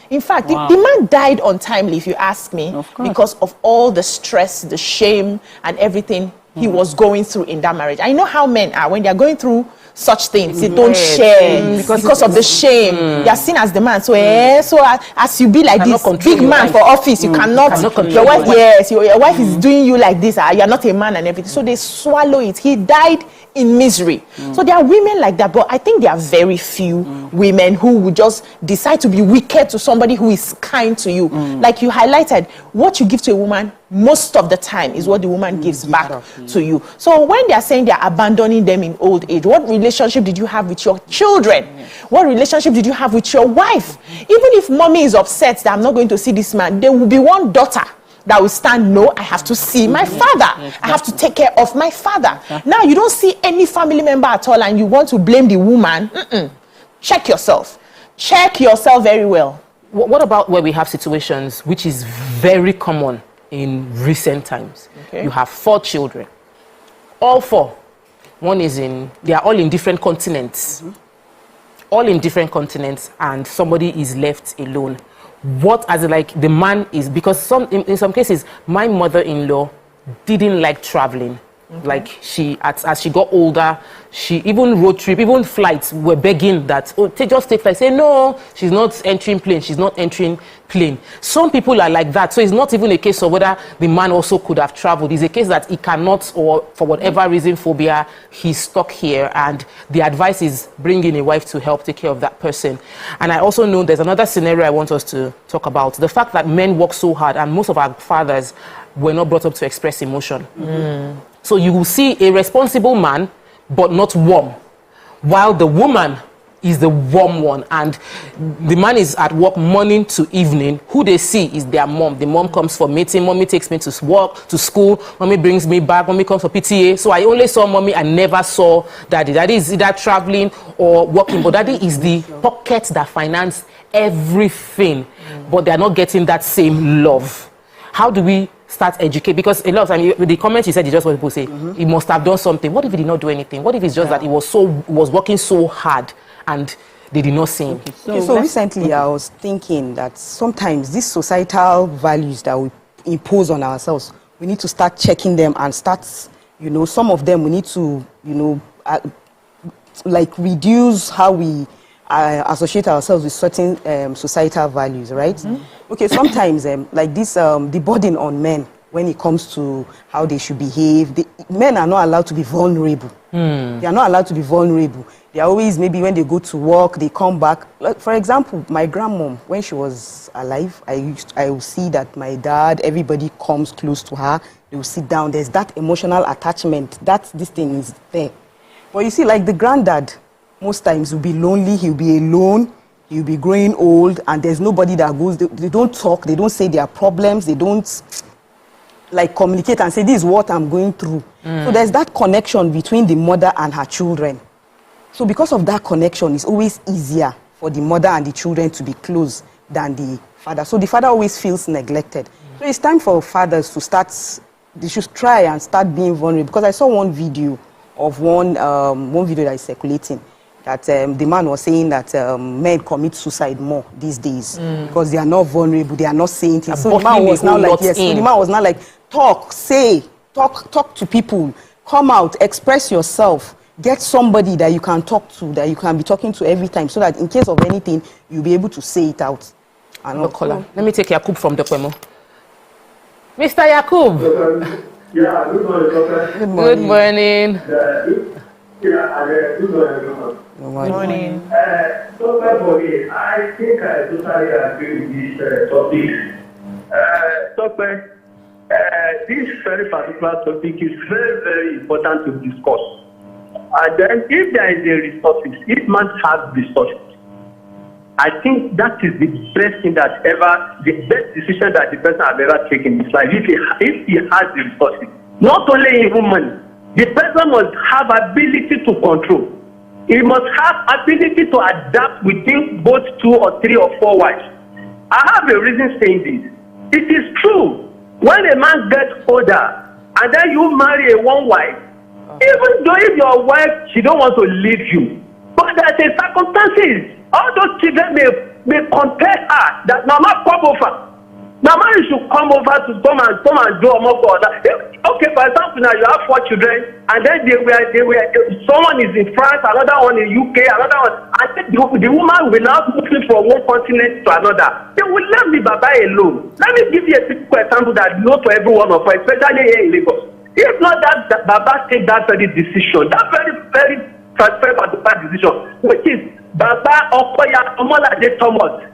In fact, the man died untimely, if you ask me, because of all the stress, the shame, and everything he was going through in that marriage. I know how men are when they are going through such things. They don't share because of the shame. They are seen as the man. So, as you be like this big man for office, you cannot your wife. Yes, your wife is doing you like this. You are not a man and everything. So they swallow it. He died in misery. So there are women like that, but I think there are very few women who would just decide to be wicked to somebody who is kind to you. Like you highlighted, what you give to a woman most of the time is what the woman gives back to you. So when they are saying they are abandoning them in old age, what relationship did you have with your children? What relationship did you have with your wife? Even if mommy is upset that I'm not going to see this man, there will be one daughter that will stand, no, I have to see my father. I have to take care of my father. Now, you don't see any family member at all and you want to blame the woman. Check yourself. Check yourself very well. What about where we have situations which is very common in recent times? You have 4 children. All 4. One is they are all in different continents. All in different continents, and somebody is left alone. What, as like the man is, because in some cases, my mother-in-law didn't like traveling. Like as she got older, she even road trip, even flights were begging that, just take flight. Say, no, she's not entering plane. She's not entering plane. Some people are like that. So it's not even a case of whether the man also could have traveled. It's a case that he cannot, or for whatever reason, phobia, he's stuck here. And the advice is bring in a wife to help take care of that person. And I also know there's another scenario I want us to talk about. The fact that men work so hard, and most of our fathers were not brought up to express emotion. So you will see a responsible man, but not warm, while the woman is the warm one. And the man is at work morning to evening. Who they see is their mom. The mom comes for meeting. Mommy takes me to work, to school. Mommy brings me back. Mommy comes for PTA. So I only saw mommy. I never saw daddy. Daddy is either traveling or working. But daddy is the pocket that finances everything. But they are not getting that same love. How do we start educate? Because a lot of times, with the comments you said, you just want people to say, he must have done something. What if he did not do anything? What if it's just that he was working so hard and they did not see him? So recently I was thinking that sometimes these societal values that we impose on ourselves, we need to start checking them and start, some of them we need to, like reduce how we associate ourselves with certain societal values, right? Okay, sometimes like this, the burden on men when it comes to how they should behave, men are not allowed to be vulnerable. They are not allowed to be vulnerable. They are always, maybe when they go to work, they come back. Like, for example, my grandmom, when she was alive, I will see that my dad, everybody comes close to her. They will sit down. There's that emotional attachment. This thing is there. But you see, like the granddad, most times will be lonely. He'll be alone. He'll be growing old, and there's nobody that goes. They don't talk. They don't say their problems. They don't like communicate and say, this is what I'm going through. So there's that connection between the mother and her children. So because of that connection, it's always easier for the mother and the children to be close than the father. So the father always feels neglected. So it's time for fathers to start, they should try and start being vulnerable. Because I saw one video of one video that is circulating, that the man was saying that men commit suicide more these days because they are not vulnerable, they are not saying things. So the man was now like, yes, so the man was now like, talk to people, come out, express yourself, get somebody that you can talk to, that you can be talking to every time, so that in case of anything, you'll be able to say it out. Let me take Yakub from the Kwemo. Mr. Yakub. Yeah, good morning, Doctor. Good morning. Good morning. So for me, I think I totally agree with this topic. This very particular topic is very, very important to discuss. And then if there is a resources, if man has resources, I think that is the best thing that ever, the best decision that the person has ever taken in his life. If he has the resources, not only in money, the person must have ability to control. He must have ability to adapt within both 2 or 3 or 4 wives. I have a reason saying this. It is true. When a man gets older and then you marry a one wife, even though if your wife, she don't want to leave you, but there's a circumstances. All those children may compare her that Mama come over. Mama, you should come over to come and do a more for that. Okay, for example, now you have 4 children, and then they were someone is in France, another one in UK, another one. I think the woman will now move from one continent to another. They will let me Baba alone. Let me give you a typical example that no to every one of us, especially here in Lagos. If not that Baba take that very decision, that very, very transferable decision, which is Baba Okoya Omolade Thomas.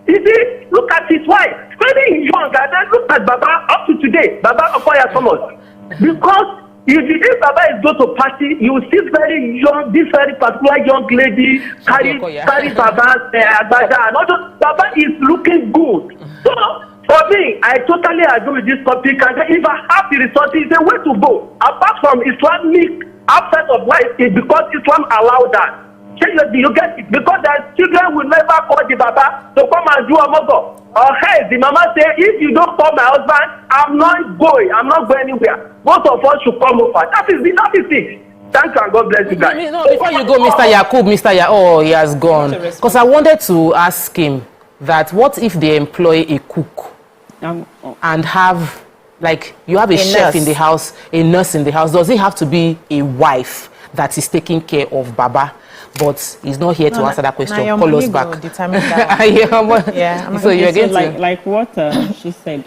You see, look at his wife, very young, and then look at Baba up to today, Baba Okoya Thomas. Because if Baba is going to party, you will see very young, this very particular young lady carry Baba's agbada, and also Baba is looking good. So, for me, I totally agree with this topic, and if I have the resources, it's a way to go. Apart from Islamic aspect of life, it's because Islam allowed that. You get it? Because the children will never call the Baba to come and do a mogo. Or hey, the mama say, if you don't call my husband, I'm not going anywhere. Both of us should come over. That is it. Thank you and God bless you guys. No, before you go, Mr. Yakub, he has gone. Because I wanted to ask him that what if they employ a cook and have, like, you have a chef in the house, a nurse in the house. Does it have to be a wife that is taking care of Baba? But he's not here to answer that question. Call us back. So you're going to like what she said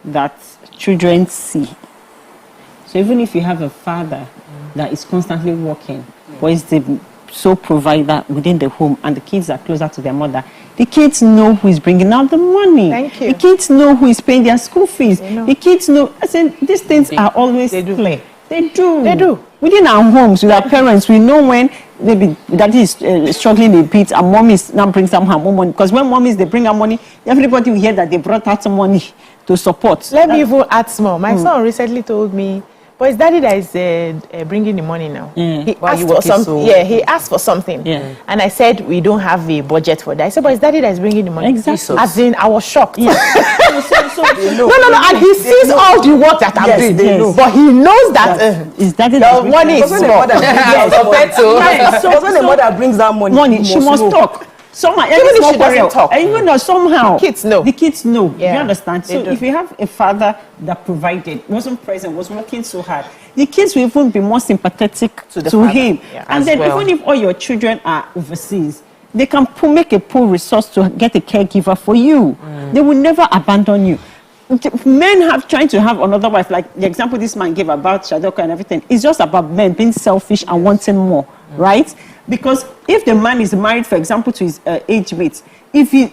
that children see. So even if you have a father that is constantly working, or is the sole provider within the home, and the kids are closer to their mother, the kids know who is bringing out the money. Thank you. The kids know who is paying their school fees. The kids know. I said these things are always play. They do. Within our homes, with our parents, we know when maybe daddy is struggling a bit and mom is now brings some her money. Because when mom is, they bring her money, everybody will hear that they brought out some money to support. Let me even add small. My son recently told me, but it's daddy that is bringing the money now. He asked for something. He asked for something. And I said, we don't have a budget for that. I said, but it's daddy that is bringing the money. Exactly. As in, I was shocked. No. And he sees all the work that I'm doing. But he knows that is daddy the money is small. So when the mother brings that money, she must talk. Somehow, even if she doesn't talk, even though somehow the kids know. You understand? So if you have a father that provided, wasn't present, was working so hard, the kids will even be more sympathetic to him. And then even if all your children are overseas, they can make a pool resource to get a caregiver for you. They will never abandon you. Men have trying to have another wife, like the example this man gave about Shadoka and everything. It's just about men being selfish and wanting more, right? Because if the man is married, for example, to his age mate, if he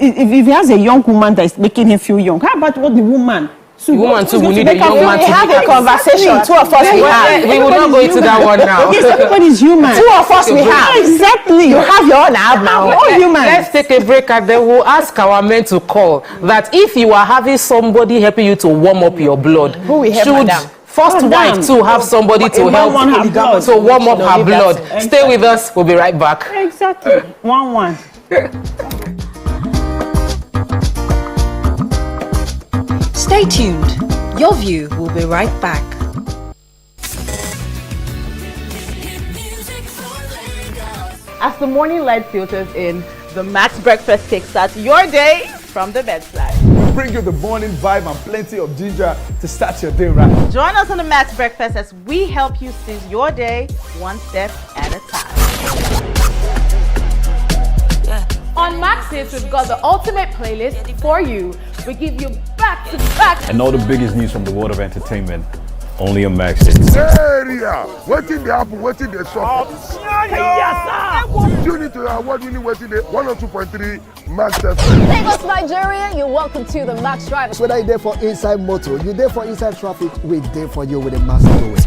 has a young woman that is making him feel young, how about what the woman? The woman too, we need a young man to have a conversation. Two of us we have. We will not go into that one now. Yes, everybody's human. Two of us we have. Exactly. You have your own, I have now. We're all human. Let's take a break and then we'll ask our men to call that if you are having somebody helping you to warm up your blood, who will help madam? First wife to have somebody to help to warm up her blood. Stay with us. We'll be right back. Exactly. 1-1. Stay tuned. Your View will be right back. As the morning light filters in, the Max Breakfast kickstarts your day from the bedside. We bring you the morning vibe and plenty of ginger to start your day right. Join us on the Max Breakfast as we help you seize your day one step at a time. On Max Hits, we've got the ultimate playlist for you. We give you back-to-back and all the biggest news from the world of entertainment only a Max. Area, waiting the happen, waiting the shop. You need to award-winning waiting the 102.3 Max FM. Lagos, Nigeria, you're welcome to the Max Drivers. Whether you're there for inside motor, you're there for inside traffic, we're there for you with a Max Highway.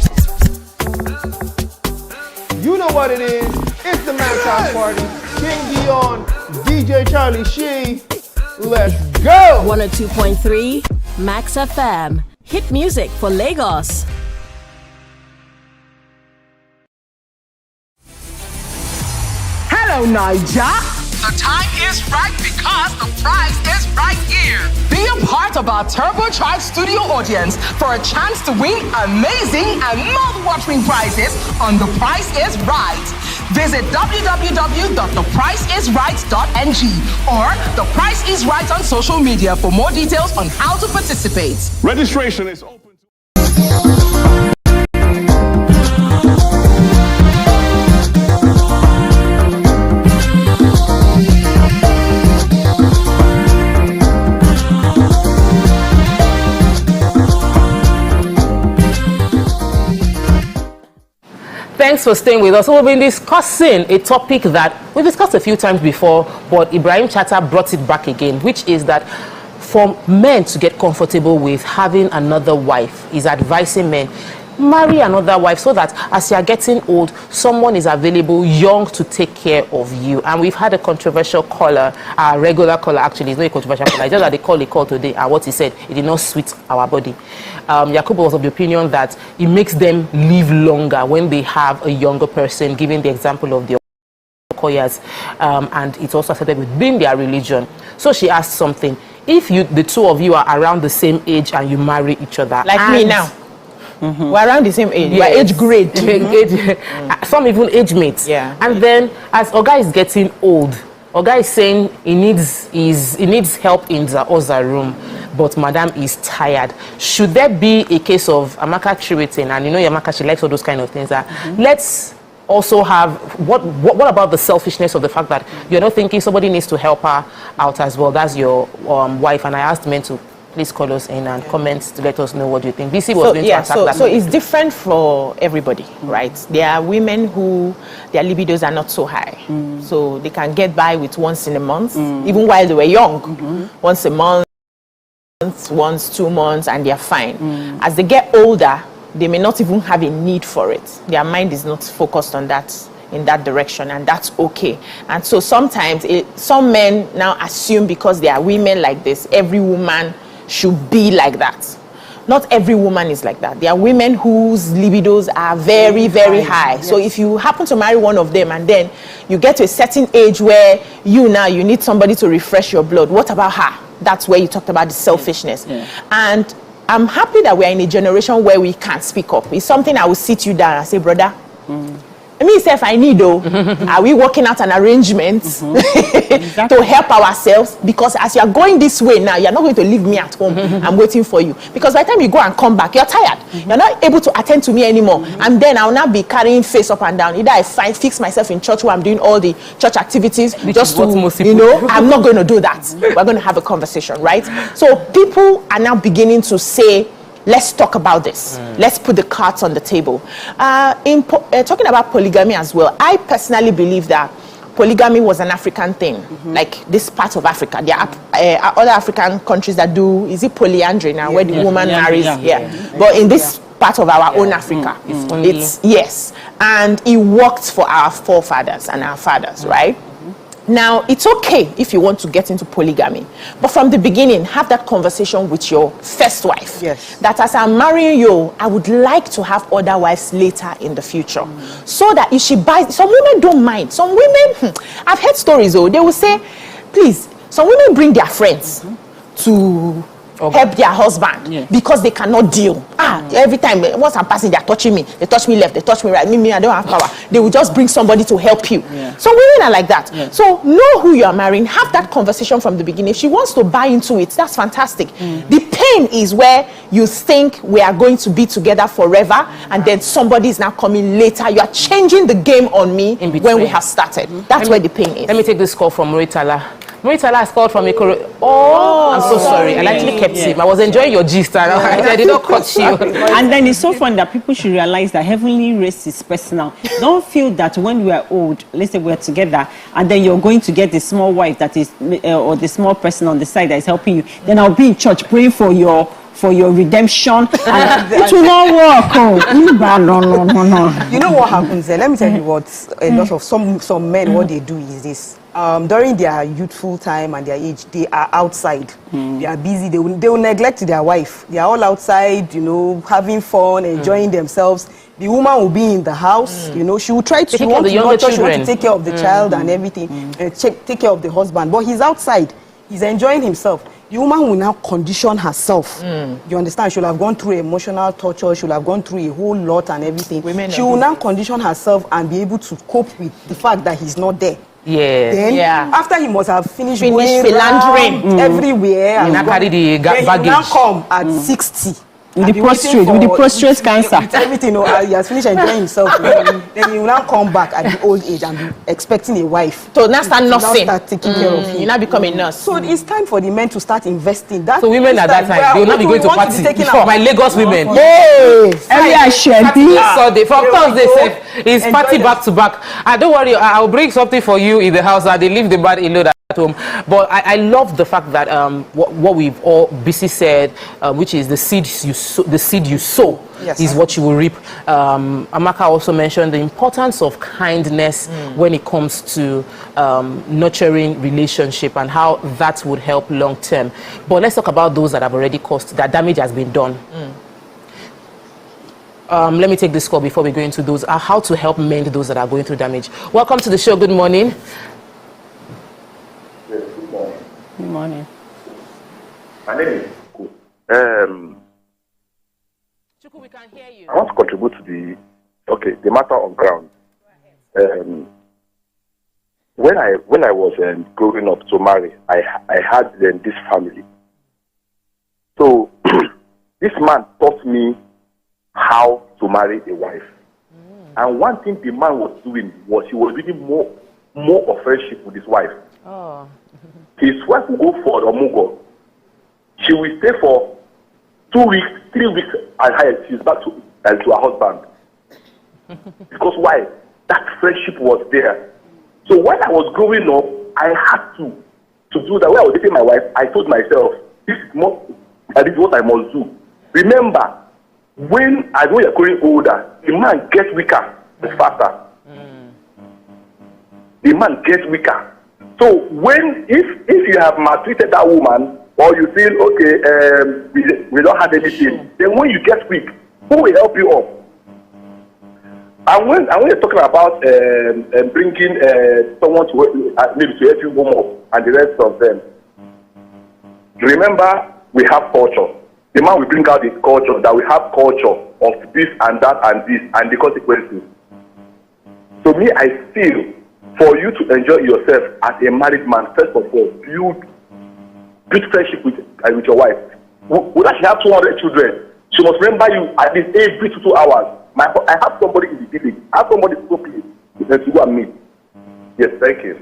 You know what it is. It's the Max House Party. King Dion, DJ Charlie Shee. Let's go! 102.3 Max FM. Hit music for Lagos. Hello, Niger. The time is right because the prize is right here. Be a part of our turbocharged studio audience for a chance to win amazing and mouth-watering prizes on The Price is Right. Visit www.thepriceisright.ng or The Price is Right on social media for more details on how to participate. Registration is open. Thanks for staying with us. So we've been discussing a topic that we've discussed a few times before, but Ibrahim Shatta brought it back again, which is that for men to get comfortable with having another wife, he's advising men, marry another wife so that as you are getting old, someone is available young to take care of you. And we've had a controversial caller, a regular caller actually, it's not a controversial caller, just that they called a call today, and what he said, it did not suit our body. Yakubu was of the opinion that it makes them live longer when they have a younger person, giving the example of the Okoyas, and it's also accepted within their religion. So she asked something, if the two of you are around the same age and you marry each other. Like me now. Mm-hmm. We're around the same age. Yes. We're age grade. Some even age mates. Yeah. And then as Oga is getting old, Oga is saying he needs help in the other room, but Madam is tired. Should there be a case of Amaka treating, and you know Amaka, she likes all those kind of things, that let's also have, what about the selfishness of the fact that you're not thinking somebody needs to help her out as well? That's your wife. And I asked men to please call us in and comment to let us know what you think. BC was going to attack that. So it's different for everybody, right? There are women who their libidos are not so high. So they can get by with once in a month, even while they were young. Once a month, once 2 months, and they're fine. As they get older, they may not even have a need for it. Their mind is not focused on that, in that direction, and that's okay. And so sometimes some men now assume because they are women like this, every woman should be like that. Not every woman is like that. There are women whose libidos are very, very high. Yes. So if you happen to marry one of them and then you get to a certain age where you need somebody to refresh your blood, what about her? That's where you talked about the selfishness. Yeah. And I'm happy that we're in a generation where we can speak up. It's something I will sit you down and say, brother, myself, I need though. Are we working out an arrangement to help ourselves? Because as you are going this way now, you're not going to leave me at home. I'm waiting for you. Because by the time you go and come back, you're tired. You're not able to attend to me anymore. And then I'll now be carrying face up and down. Either I fix myself in church where I'm doing all the church activities, just to, I'm not going to do that. We're going to have a conversation, right? So people are now beginning to say, let's talk about this. Let's put the cards on the table. Talking about polygamy as well, I personally believe that polygamy was an African thing, like this part of Africa. There are other African countries that do, is it polyandry now, where the woman marries? But in this part of our own Africa, it's yes. And it worked for our forefathers and our fathers, right? Now, it's okay if you want to get into polygamy, but from the beginning, have that conversation with your first wife. Yes. That as I'm marrying you, I would like to have other wives later in the future. So that if she buys, some women don't mind. Some women, I've heard stories though, they will say, please, some women bring their friends to help their husband because they cannot deal. Every time, once I'm passing, they're touching me. They touch me left, they touch me right. Me, I don't have power. They will just bring somebody to help you. So women are like that. So know who you are marrying. Have that conversation from the beginning. If she wants to buy into it, that's fantastic. The pain is where you think we are going to be together forever, and then somebody is now coming later. You are changing the game on me when we have started. That's where the pain is. Let me take this call from Moritala. Muritala has called from Ikoro. Oh, I'm so sorry. I actually kept him. I was enjoying your gist. I did not cut you. And then it's so fun that people should realize that heavenly race is personal. Don't feel that when we are old, let's say we're together, and then you're going to get the small wife that is, or the small person on the side that is helping you. Then I'll be in church praying for your redemption, and it will not work. No. You know what happens there? Let me tell you what a lot of some men, what they do is this. During their youthful time and their age, they are outside. They are busy. They will neglect their wife. They are all outside, you know, having fun, enjoying themselves. The woman will be in the house. You know, she will try to, she want to take care of the child and everything, take care of the husband. But he's outside. He's enjoying himself. The woman will now condition herself. You understand? She will have gone through emotional torture. She will have gone through a whole lot and everything. She will now condition herself and be able to cope with the fact that he's not there. Yeah. Then after he must have finished philandering everywhere, and carry the baggage. He will now come at 60. With the prostate cancer. With everything, you know, he has finished enjoying himself. Then he will now come back at the old age and be expecting a wife. So now start nursing. Now start taking care of him. You now become a nurse. So it's time for the men to start investing. So women at that time, they will not be going to party. For my Lagos women. From Thursday, it's party back to back. Don't worry, I'll bring something for you in the house. They leave the bad alone at home. But I love the fact that what we've all busy said, which is the seed you sow is what you will reap. Amaka also mentioned the importance of kindness when it comes to nurturing relationship and how that would help long term. But let's talk about those that have already caused, that damage has been done. Let me take this call before we go into those. How to help mend those that are going through damage. Welcome to the show. Good morning. Good morning. My name is Chuku. Chuku, we can hear you. I want to contribute to the matter on ground. When I was growing up to marry, I had this family. So this man taught me how to marry a wife. And one thing the man was doing was he was reading more of friendship with his wife. Oh. His wife will go for Omugo. She will stay for 2 weeks, 3 weeks, and she's back to her husband. Because why? That friendship was there. So when I was growing up, I had to do that. When I was dating my wife, I told myself, this is what I must do. Remember, when you're growing older, the man gets weaker and faster. The man gets weaker. So if you have maltreated that woman, or you feel okay, we don't have anything, then when you get weak, who will help you up? And when you're talking about bringing someone to maybe to help you warm up and the rest of them, remember we have culture. The man will bring out his culture, that we have culture of this and that and this and the consequences. So me, I feel for you to enjoy yourself as a married man, first of all, build friendship with your wife. Whether she have 200 children, she must remember you at least every 2 hours. I have somebody in the village. I have somebody to go and meet. Yes, thank you.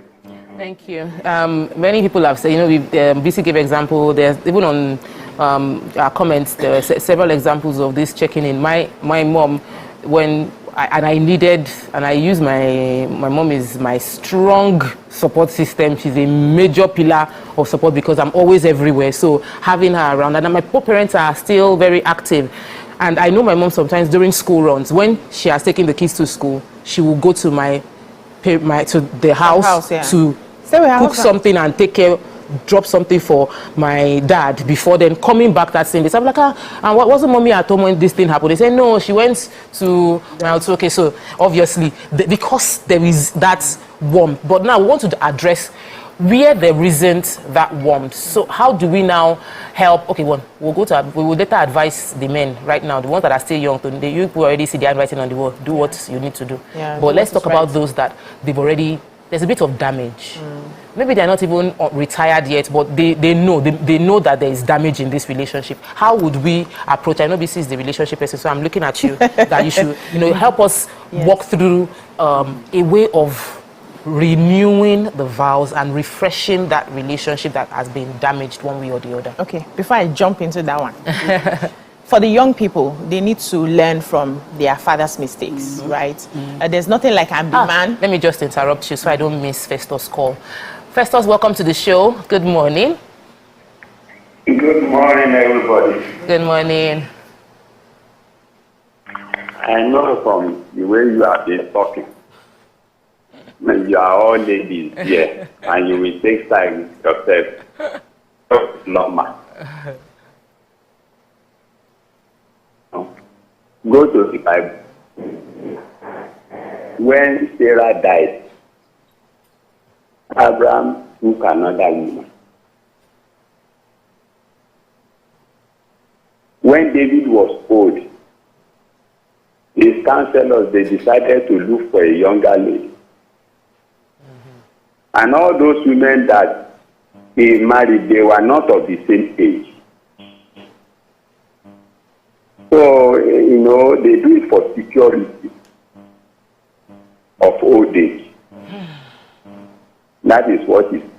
Thank you. Many people have said, we BC gave example. There's even on our comments, there are several examples of this checking in. My mom, when I use my mom is my strong support system. She's a major pillar of support because I'm always everywhere. So having her around, and my poor parents are still very active. And I know my mom sometimes during school runs, when she has taken the kids to school, she will go to the house to cook something and take care, drop something for my dad before then coming back that same day. So I'm like, and what wasn't mommy at home when this thing happened? They said, no, she went to, okay, so obviously, because there is that warmth. But now we want to address where there isn't that warmth. So how do we now help? Okay, we will later advise the men right now, the ones that are still young. You already see the handwriting on the wall. Do what you need to do. Yeah, but let's talk about those that there's a bit of damage. Maybe they're not even retired yet, but they know that there is damage in this relationship. How would we approach? I know this is the relationship person, so I'm looking at you that you should help us walk through a way of renewing the vows and refreshing that relationship that has been damaged one way or the other. Okay, before I jump into that one, for the young people, they need to learn from their father's mistakes, right? There's nothing like I'm the man. Let me just interrupt you so I don't miss Festus' call. Festus, welcome to the show. Good morning. Good morning, everybody. Good morning. I know from the way you have been talking, you are all ladies here, and you will take time with yourself. It's normal. Go to the Bible. When Sarah died, Abraham took another woman. When David was old, his counselors, they decided to look for a younger lady. And all those women that he married, they were not of the same age. So, you know, they do it for security of old age. That is what it is.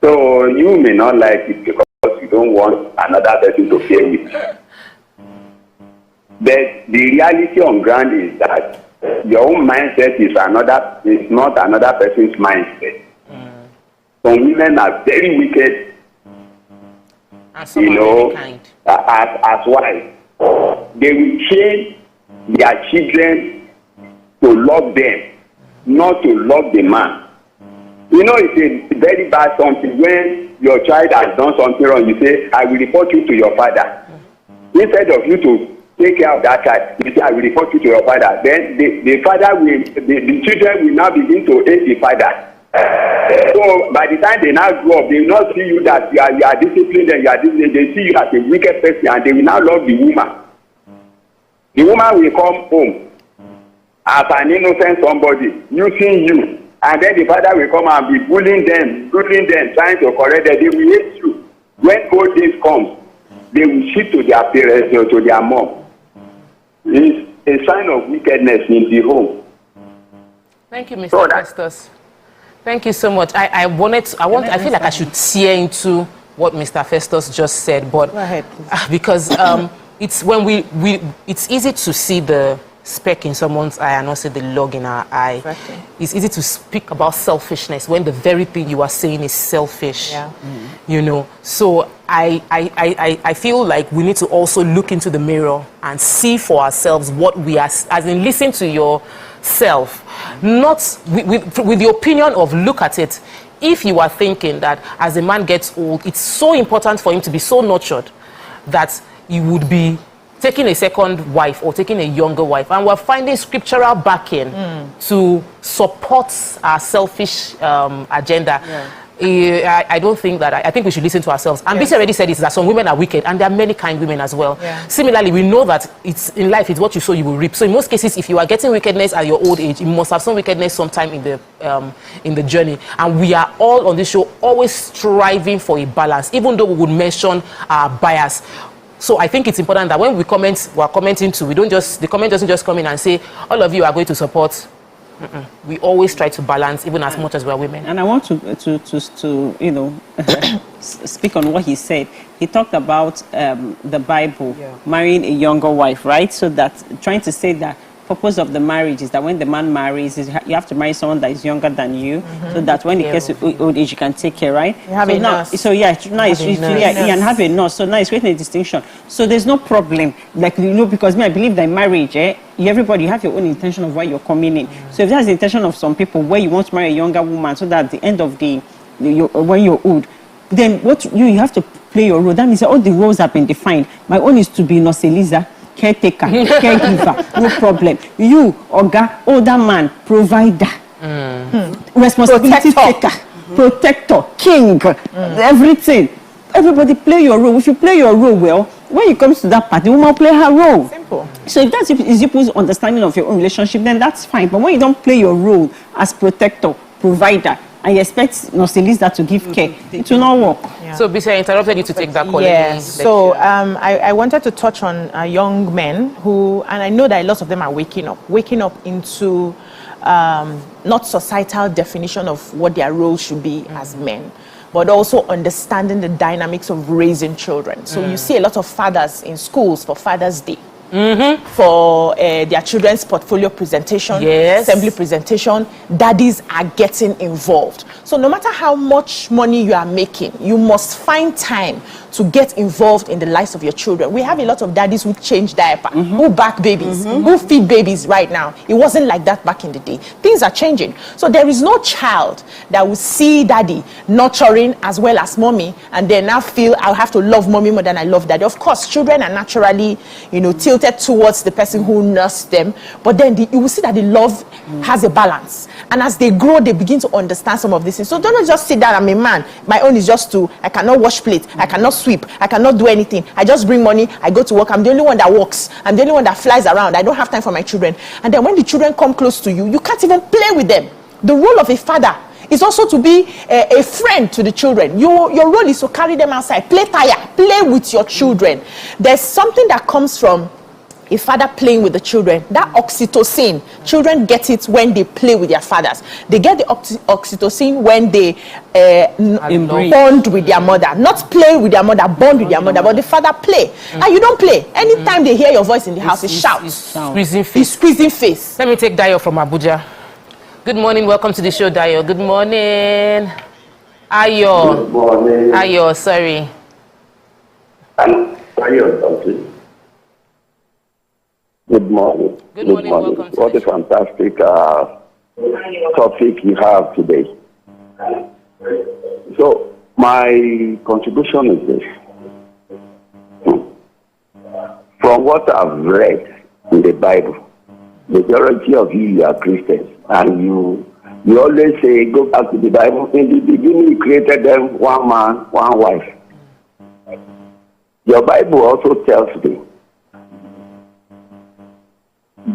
So you may not like it because you don't want another person to play with you. But the reality on ground is that your own mindset is not another person's mindset. Some women are very wicked, you know, as wives. They will train their children to love them, not to love the man. You know, it's a very bad something when your child has done something wrong. You say, I will report you to your father. Instead of you to take care of that child, you say, I will report you to your father. Then the father will, the children will now begin to hate the father. So by the time they now grow up, they will not see you that you are disciplined and you are disciplined. They see you as a wicked person and they will now love the woman. The woman will come home as an innocent somebody using you. And then the father will come and be bullying them, trying to correct them. They will hate you. When old days comes, they will shift to their parents or to their mom. It's a sign of wickedness in the home. Thank you, Mr. Festus. Thank you so much. I feel like I should tear into what Mr. Festus just said, but go ahead, because it's when it's easy to see the speck in someone's eye and not see the log in our eye. Exactly. It's easy to speak about selfishness when the very thing you are saying is selfish. Yeah. You know, so I feel like we need to also look into the mirror and see for ourselves what we are, as in listen to yourself, not with the opinion of look at it. If you are thinking that as a man gets old, it's so important for him to be so nurtured that he would be taking a second wife or taking a younger wife, and we're finding scriptural backing to support our selfish agenda. I don't think that. I think we should listen to ourselves. And Bisi already said this, that some women are wicked, and there are many kind women as well. Similarly, we know that it's in life, it's what you sow, you will reap. So in most cases, if you are getting wickedness at your old age, you must have some wickedness sometime in the journey. And we are all on this show always striving for a balance, even though we would mention our bias. So I think it's important that when we are commenting too, the comment doesn't just come in and say, all of you are going to support. We always try to balance, even as much as we're women. And I want to you know, speak on what he said. He talked about the Bible, marrying a younger wife, right? So that, trying to say that purpose of the marriage is that when the man marries, you have to marry someone that is younger than you, so that when it gets to old age, you can take care, right? You have a nurse. So yeah, now and have a nurse. So now it's creating a distinction. So there's no problem, like, you know, because I believe that in marriage, everybody, you have your own intention of why you're coming in. So if that's the intention of some people, where you want to marry a younger woman, so that at the end of when you're old, then what you have to play your role. That means all the roles have been defined. My own is to be Nurse Eliza, caretaker, caregiver, no problem. You, Oga, older man, provider, responsibility taker, protector, king, everything. Everybody play your role. If you play your role well, when it comes to that part, the woman will play her role. Simple. So if that's people's understanding of your own relationship, then that's fine. But when you don't play your role as protector, provider, and you expect Nurse Eliza to give care, it will not work. Yeah. So, Bisi, I interrupted you to take that call. Yes. So, I wanted to touch on young men who, and I know that a lot of them are waking up into not societal definition of what their role should be as men, but also understanding the dynamics of raising children. So you see a lot of fathers in schools for Father's Day. For their children's portfolio presentation, assembly presentation, daddies are getting involved. So no matter how much money you are making, you must find time to get involved in the lives of your children. We have a lot of daddies who change diaper, who back babies, who feed babies right now. It wasn't like that back in the day. Things are changing. So there is no child that will see daddy nurturing as well as mommy and then now feel I'll have to love mommy more than I love daddy. Of course, children are naturally, tilted towards the person who nursed them, but then you will see that the love has a balance. And as they grow, they begin to understand some of these things. So don't just sit down, I'm a man. My own is just I cannot wash plates, I cannot sweep, I cannot do anything. I just bring money, I go to work. I'm the only one that works. I'm the only one that flies around. I don't have time for my children. And then when the children come close to you, you can't even play with them. The role of a father is also to be a friend to the children. Your role is to carry them outside, play tire, play with your children. There's something that comes from a father playing with the children, that oxytocin. Children get it when they play with their fathers. They get the oxytocin when they bond with their mother. Not play with their mother, bond with their mother, but the father play. And you don't play. Anytime they hear your voice in the house, it shouts. Squeezing face. It's squeezing face. Let me take Dayo from Abuja. Good morning, welcome to the show, Dayo. Good morning. Ayo. Good morning. Ayo, sorry. Ayo, something. Good morning. Good morning. Welcome to what a fantastic topic you have today. So, my contribution is this. From what I've read in the Bible, majority of you are Christians, and you always say, go back to the Bible. In the beginning, you created them one man, one wife. Your Bible also tells me,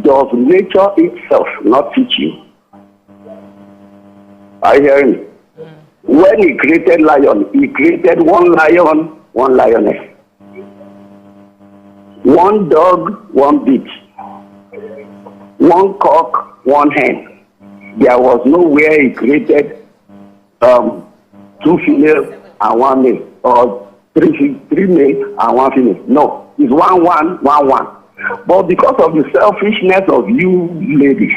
does nature itself not teach you? Are you hearing me? When he created lion, he created one lion, one lioness. One dog, one bitch. One cock, one hen. There was nowhere he created 2 females and 1 male, or 3 male and 1 female. No, it's 1, 1, 1, 1. But because of the selfishness of you ladies.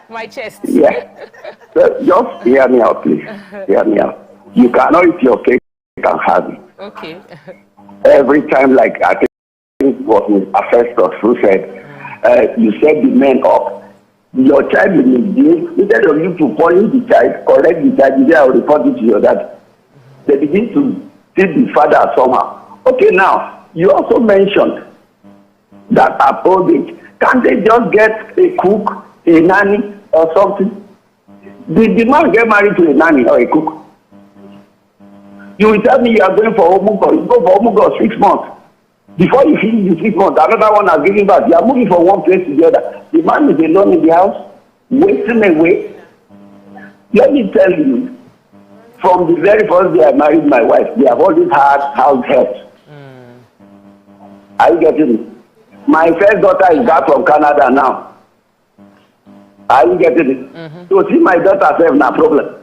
My chest. Yeah. So just hear me out, please. Hear me out. You cannot eat your cake and have it. Okay. Every time, like I think it was Ancestors who said, you set the men up. Your child will misbehave. Instead of you to punish the child, correct the child, you say, I'll report it to your dad. They begin to see the father somehow. Okay, now, you also mentioned that at old age, can't they just get a cook, a nanny, or something? Did the man get married to a nanny or a cook? You will tell me you are going for Omugo. You go for Omugo 6 months. Before you finish the 6 months, another one has given back. You are moving from one place to the other. The man is alone in the house, wasting away. Let me tell you, from the very first day I married my wife, we have always had house help. Are you getting it? My first daughter is back from Canada now. Are you getting it? So see my daughter have no problem.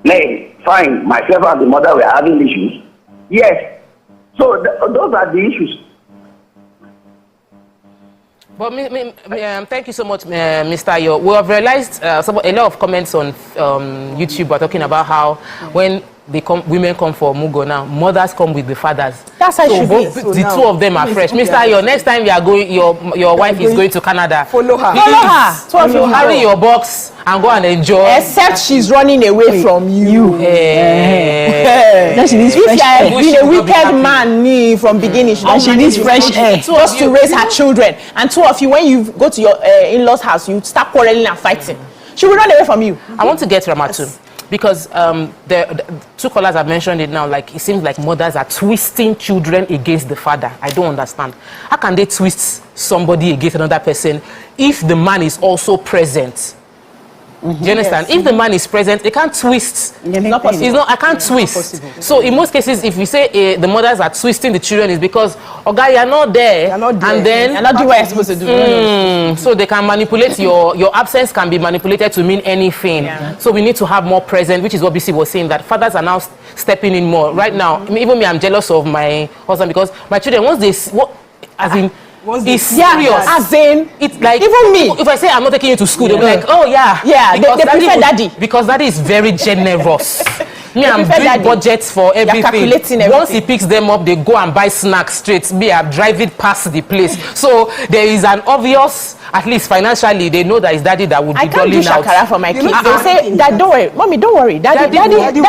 Nay, fine, myself and the mother were having issues. Yes. So those are the issues. But thank you so much, Mr. Ayo. We have realized a lot of comments on YouTube are talking about how when women come for Mugo now, mothers come with the fathers. That's how it should be. The two of them are fresh. Mr. Ayo, next time you are going, your wife is going to Canada. Follow her. Follow her. Two of you carry your box and go and enjoy. Except she's running away from you. She needs fresh air. Being a wicked man from beginning, she needs fresh air just to raise her children. And two of you, when you go to your in-laws' house, you start quarreling and fighting. She will run away from you. I want to get Ramatu. Because the two callers have mentioned it now, like it seems like mothers are twisting children against the father. I don't understand. How can they twist somebody against another person if the man is also present? Do you understand? If the man is present, they can't twist. It's not possible. It's not, I can't twist. So in most cases, if we say the mothers are twisting the children, it's because, okay, you're not there. And then you're not doing what you're supposed to do. So they can manipulate your absence can be manipulated to mean anything. So we need to have more present, which is what BC was saying, that fathers are now stepping in more. Right now, even me, I'm jealous of my husband because my children, once they, it's serious. As in, it's like even me. If I say I'm not taking you to school, they'll be like, oh yeah, they prefer daddy because daddy is very generous. Me, I'm doing budgets for everything. Once he picks them up, they go and buy snacks straight. Me, I'm driving past the place. So there is an obvious, at least financially, they know that it's daddy that would be dolling out. I can't do shakara for my kids. They'll say, Dad, don't worry, mommy, don't worry. Daddy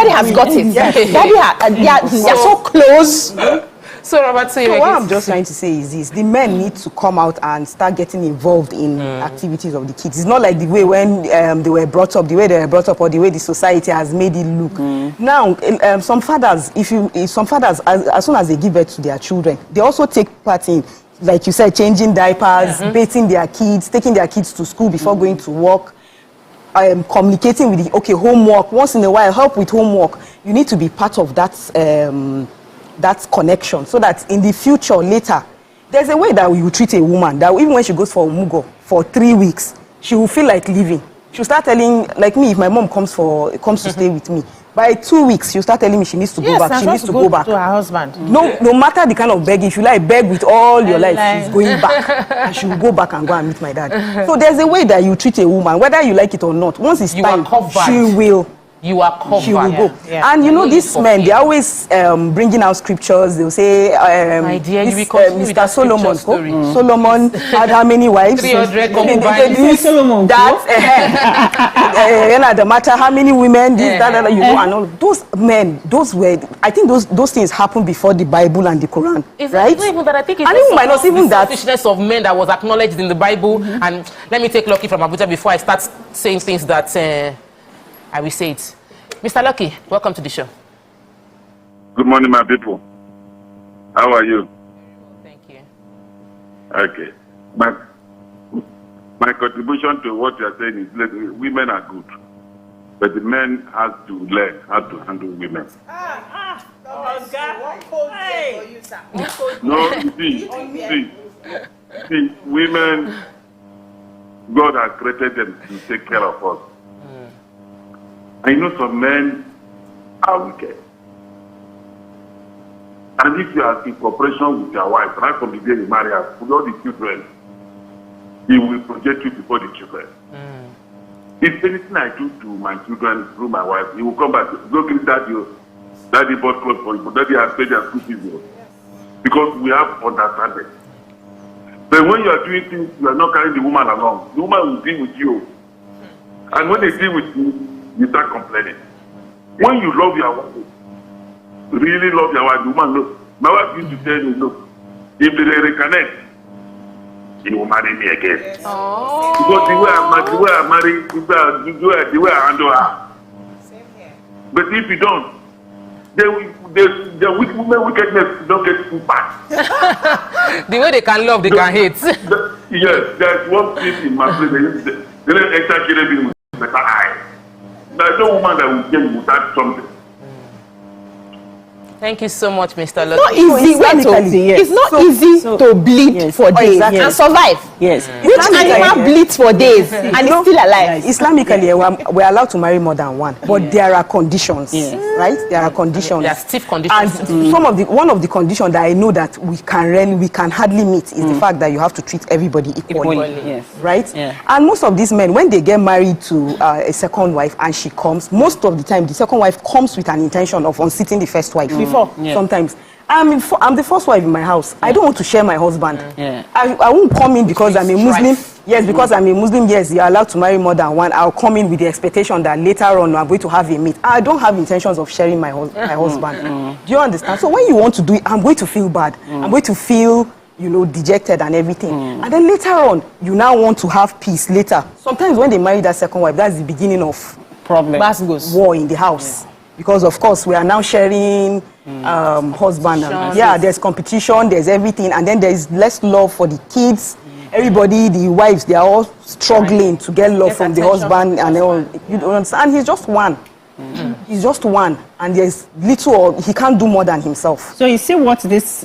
has got it. They're so close. So, Robert, so what I'm just trying to say is this: the men need to come out and start getting involved in activities of the kids. It's not like the way when they were brought up, or the way the society has made it look. Now, some fathers, some fathers, as soon as they give birth to their children, they also take part in, like you said, changing diapers, bathing their kids, taking their kids to school before going to work. Communicating with homework once in a while, help with homework. You need to be part of that. That connection, so that in the future, later, there's a way that we will treat a woman that even when she goes for umugo for 3 weeks, she will feel like leaving. She'll start telling, like me, if my mom comes to stay with me, by 2 weeks, she'll start telling me she needs to go back. She needs to go back to her husband. No matter the kind of begging, if you like beg with all your life, she's going back, and she will go back and go and meet my dad. So there's a way that you treat a woman, whether you like it or not. Once it's time, she will. You are covered. She will go. And you know, these men, they're always bringing out scriptures. They'll say, my dear, Mr. Solomon, Solomon had how many wives? 300 concubines. Solomon, no matter how many women, that, you know, and all those men, I think those things happened before the Bible and the Quran, right? Not even that. I think it's even the selfishness of men that was acknowledged in the Bible. And let me take Lucky from Abuja before I start saying things that. I will say it. Mr. Lucky, welcome to the show. Good morning, my people. How are you? Thank you. Okay. My contribution to what you are saying is that women are good, but the men have to learn how to handle women. No, see, women, God has created them to take care of us. I know some men are wicked. And if you are in cooperation with your wife, right from the day you marry her, with all the children, he will project you before the children. If anything I do to my children through my wife, he will come back, go give daddy bought clothes for you, daddy has paid their school fees. Because we have understanding. But when you are doing things, you are not carrying the woman along. The woman will deal with you. And when they deal with you, you start complaining. When you love your wife, really love your wife, the woman knows. My wife used to tell me, look, if they reconnect, he will marry me again. Because the way I marry, the way I handle her. But if you don't, the women wickedness don't get too bad. The way they can love, they can hate. Yes, there's one thing in my place. They don't enter killing with better eye. There's no woman that will get without something. Thank you so much, Mr. Lucky. It's not easy to bleed for days and survive. Yes. Which animal bleeds for days and is still alive? Islamically, we're allowed to marry more than one, but there are conditions, right? There are conditions. There are stiff conditions. And one of the conditions that I know that we can hardly meet is the fact that you have to treat everybody equally. Right? And most of these men, when they get married to a second wife and she comes, most of the time the second wife comes with an intention of unseating the first wife. Sometimes I'm the first wife in my house. I don't want to share my husband. I won't come in because I'm a Muslim. Yes, because I'm a Muslim. Yes, you're allowed to marry more than one. I'll come in with the expectation that later on I'm going to have a mate. I don't have intentions of sharing my husband. Do you understand? So when you want to do it, I'm going to feel bad. I'm going to feel, dejected and everything. And then later on, you now want to have peace later. Sometimes when they marry that second wife, that's the beginning of war in the house. Because of course we are now sharing husband. There's competition, there's everything, and then there's less love for the kids. everybody, the wives, they are all struggling to get love from the husband and all. You don't understand? And he's just one. He's just one, and there's little, or he can't do more than himself. So you see what this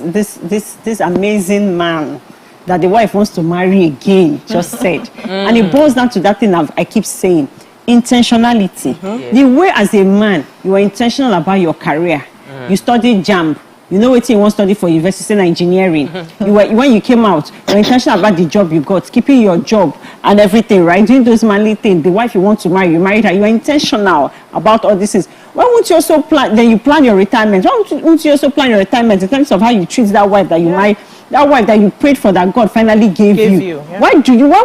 amazing man that the wife wants to marry again just said, and it boils down to that thing I keep saying, intentionality. The way as a man you are intentional about your career. You studied JAMB. You know what you want to study for university and engineering. When you came out, you're intentional about the job you got, keeping your job and everything, right? Doing those manly things. The wife you want to marry, you married her. You're intentional about all this. Why won't you also plan? Then you plan your retirement. Why won't you also plan your retirement in terms of how you treat that wife that you married, that wife that you prayed for, that God finally gave you? Yeah. Why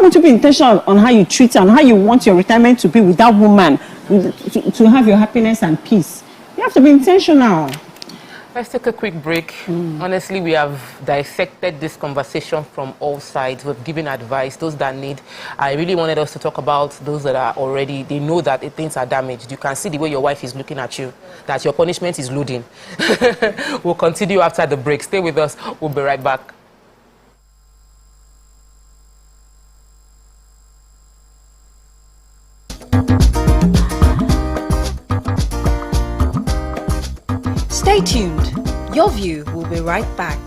won't you be intentional on how you treat her, on how you want your retirement to be with that woman, to have your happiness and peace? You have to be intentional. Let's take a quick break. Honestly, we have dissected this conversation from all sides. We've given advice, those that need. I really wanted us to talk about those that are already, they know that things are damaged. You can see the way your wife is looking at you, that your punishment is loading. We'll continue after the break. Stay with us. We'll be right back. Stay tuned. Your View will be right back.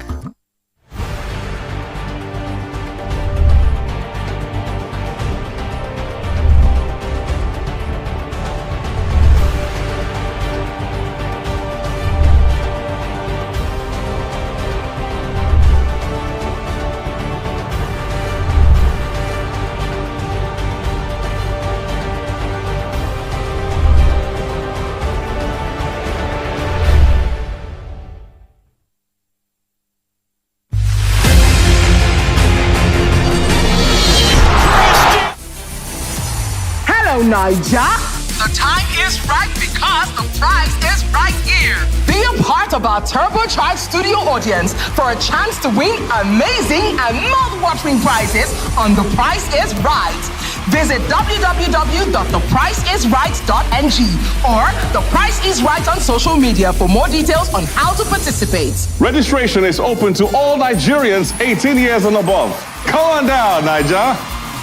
Niger. The time is right because the prize is right here. Be a part of our turbocharged studio audience for a chance to win amazing and mouth-watering prizes on The Price is Right. Visit www.thepriceisright.ng or The Price is Right on social media for more details on how to participate. Registration is open to all Nigerians 18 years and above. Come on down, Niger.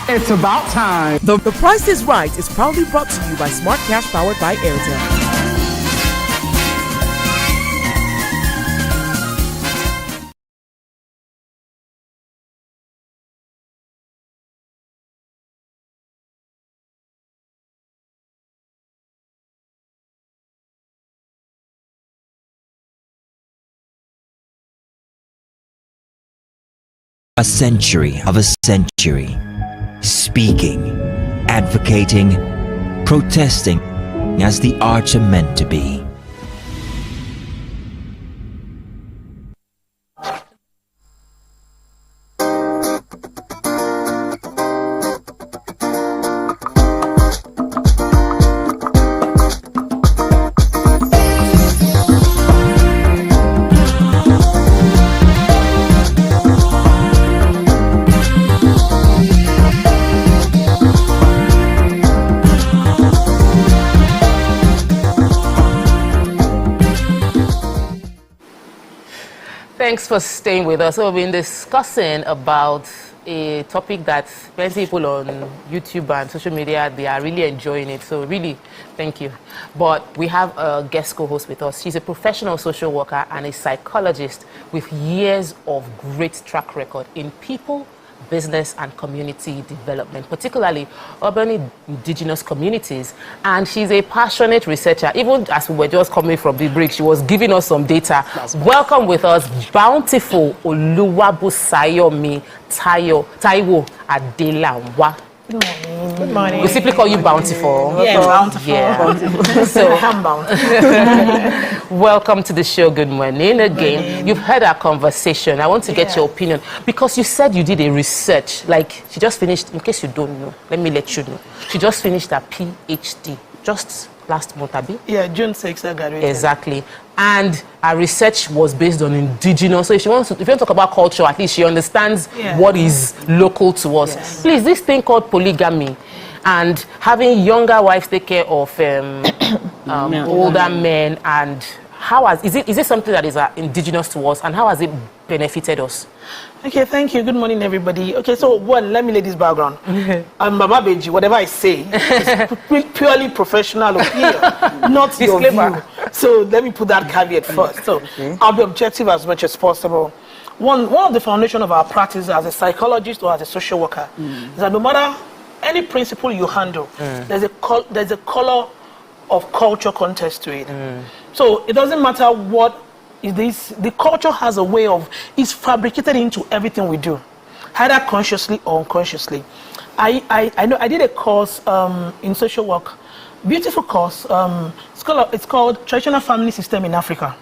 It's about time. The Price is Right is proudly brought to you by Smart Cash powered by Airtel. A century of a century. Speaking, advocating, protesting as the arts are meant to be. Thanks for staying with us. So we've been discussing about a topic that many people on YouTube and social media, they are really enjoying it. So really, thank you. But we have a guest co-host with us. She's a professional social worker and a psychologist with years of great track record in people, business and community development, particularly urban indigenous communities. And she's a passionate researcher. Even as we were just coming from the break, she was giving us some data. Welcome with us, Bountiful Oluwabusayomi Taiwo Adelawa. Good morning. We simply call you Bountiful. Yeah, Bountiful. Yeah. Bountiful. So, I'm Bountiful. welcome to the show. Good morning again. You've heard our conversation. I want to get your opinion because you said you did a research. Like, she just finished, in case you don't know, let me let you know. She just finished her PhD just last month, Abi? Yeah, June 6th I graduated. Exactly. And our research was based on indigenous. So if you want to talk about culture, at least she understands what is local to us. Yes. Please, this thing called polygamy and having younger wives take care of older men, and how is it something that is indigenous to us, and how has it benefited us. Okay, thank you. Good morning, everybody. Okay, so one, let me lay this background. Baba Beji, whatever I say is purely professional opinion, not your view. So let me put that caveat first. So I'll be objective as much as possible. One of the foundation of our practice as a psychologist or as a social worker is that no matter any principle you handle, there's a color of culture context to it. So it doesn't matter what is this, the culture has a way of, it's fabricated into everything we do, either consciously or unconsciously. I know I did a course in social work, beautiful course. It's called Traditional Family System in Africa.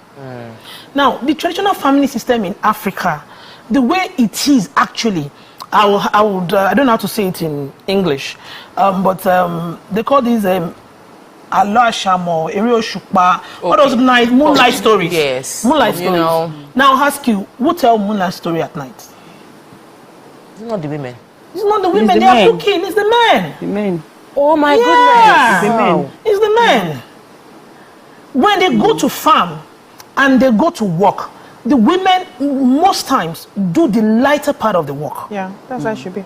Now, the traditional family system in Africa, the way it is actually, I don't know how to say it in English, but they call these Allah Shamo, Erio Shukba, all those nice moonlight stories. Yes. Moonlight stories. Know. Now I'll ask you, who tell moonlight story at night? It's not the women. It's not the women, they are cooking, it's the men. The men. Oh my goodness. It's the men. It's the men. When they go to farm and they go to work, the women most times do the lighter part of the work. Yeah, that's how it should be.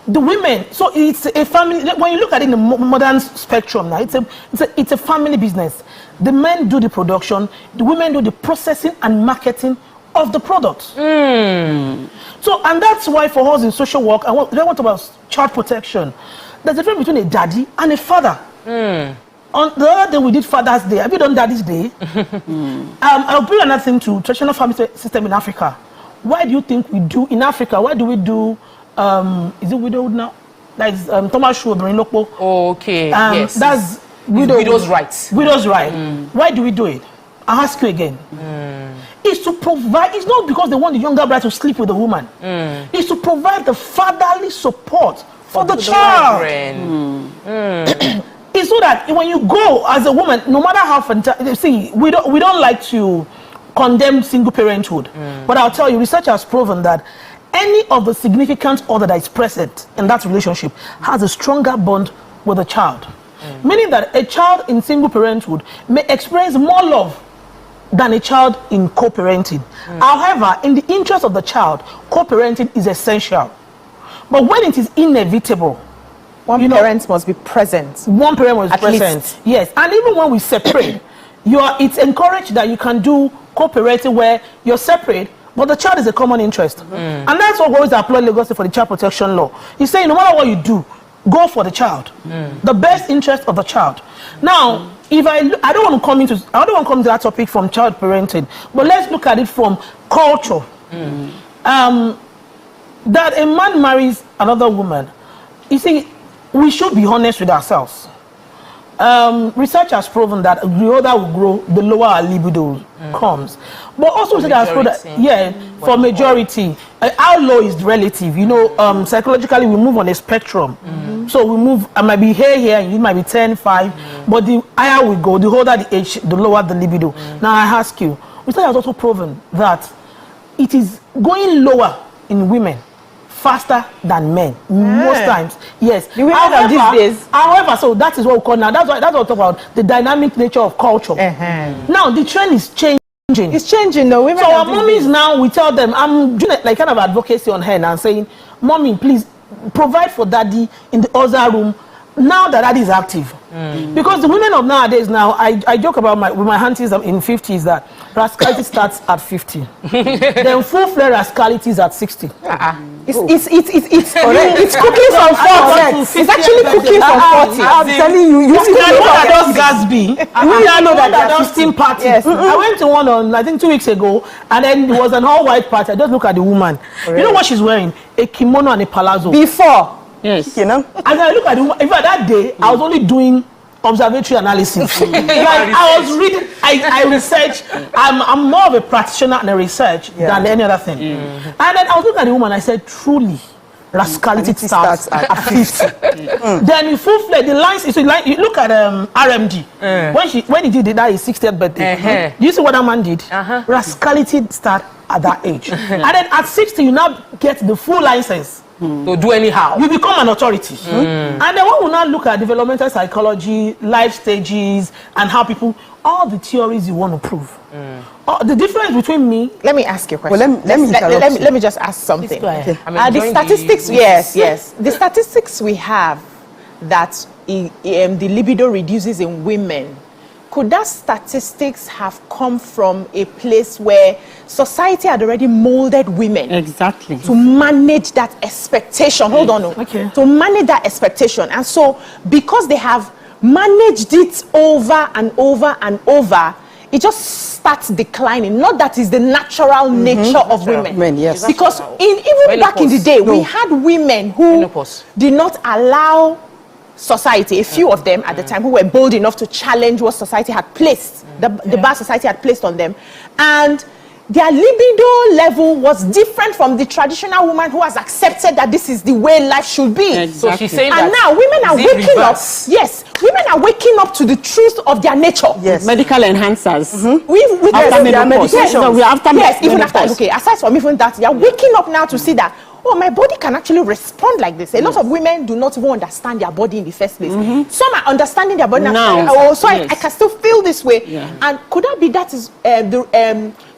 The women, so it's a family. When you look at it in the modern spectrum now, it's a family business. The men do the production, the women do the processing and marketing of the products. So, and that's why for us in social work, I want to talk about child protection. There's a difference between a daddy and a father. On the other day we did Father's Day. Have you done Daddy's Day? I'll bring another thing to traditional family system in Africa. Why do you think we do in Africa? Why do we do? Is it widowed now? Like Thomas Shu Lokpo. Okay. Yes. That's widow's rights. Widow's right. Why do we do it? I'll ask you again. It's to provide. It's not because they want the younger bride to sleep with the woman. It's to provide the fatherly support for the child. It's so that when you go as a woman, no matter how fantastic, see, we don't like to condemn single parenthood, but I'll tell you, research has proven that any of the significant other that is present in that relationship has a stronger bond with the child, meaning that a child in single parenthood may experience more love than a child in co-parenting. However, in the interest of the child, co-parenting is essential, but when it is inevitable, one parent must be present. One parent must be present. Yes, and even when we separate, it's encouraged that you can do co-parenting where you're separate, but the child is a common interest. And that's what we always applaud Lagos for the child protection law. He's saying no matter what you do, go for the child, the best interest of the child. Now, if I don't want to come into that topic from child parenting, but let's look at it from culture. That a man marries another woman, you see, we should be honest with ourselves. Research has proven that the older we grow, the lower our libido comes. But also research has proven that, for majority, our low is relative. You know, psychologically we move on a spectrum. So we move, I might be here, and you might be 10, 5. But the higher we go, the older the age, the lower the libido. Now I ask you, research has also proven that it is going lower in women faster than men most times. Yes. However, so that is what we call now. That's what we talk about, the dynamic nature of culture. Now the trend is changing. It's changing though. So our mommies now, we tell them, I'm doing like kind of advocacy on her and saying, mommy, please provide for daddy in the other room now that daddy is active. Because the women of nowadays now, I joke about with my aunties in 50s that rascality starts at 50. Then full-fledged rascality is at 60. It's cooking from 40. It's actually cooking from 40. I'm telling you, you see that does Gatsby. We know that does steam party. I went to one on, I think 2 weeks ago, and then it was an all-white party. I just look at the woman. You know what she's wearing? A kimono and a palazzo. Before. Yes. You know? As I look at the woman, in fact, that day, I was only doing observatory analysis. I was reading, I research. I'm more of a practitioner and a research than any other thing. And then I was looking at the woman, I said, truly, rascality starts at 50. Then you full-fledged, the lines, you look at RMD. When he did that, his 60th birthday. Do you see what that man did? Rascality start at that age. And then at 60, you now get the full license. To do anyhow. You become an authority. And then when we now look at developmental psychology, life stages, and how people, all the theories you want to prove. The difference between me. Let me ask you a question. Well, let me just ask something. Okay. The statistics, the statistics we have that the libido reduces in women. Could that statistics have come from a place where society had already molded women to manage that expectation? Hold on. Okay. To manage that expectation. And so, because they have managed it over and over and over, it just starts declining. Not that is the natural nature of women. Yes. Because even back in the day, we had women who did not allow society, a few of them at the time, who were bold enough to challenge what society had placed, the bar society had placed on them. And their libido level was different from the traditional woman who has accepted that this is the way life should be. Exactly. So she's saying and now women are waking up. Yes, women are waking up to the truth of their nature. Yes. Medical enhancers. Even after. Okay, aside from even that, they are waking up now to see that, oh, my body can actually respond like this. A lot of women do not even understand their body in the first place. Some are understanding their body now. I can still feel this way. Yeah. And could that be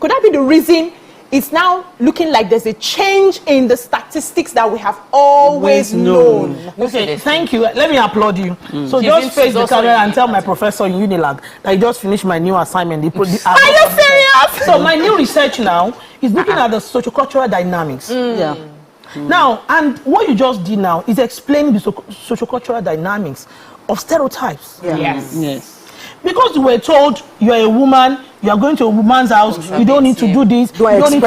could that be the reason it's now looking like there's a change in the statistics that we have always known? Okay, thank you. Let me applaud you. So just face the camera and tell my professor in Unilag that I just finished my new assignment. Are you serious? So my new research now is looking at the sociocultural dynamics. Now, and what you just did now is explain the sociocultural dynamics of stereotypes. Yes. Because you were told you are a woman, you are going to a woman's house, you don't need to do this, you don't need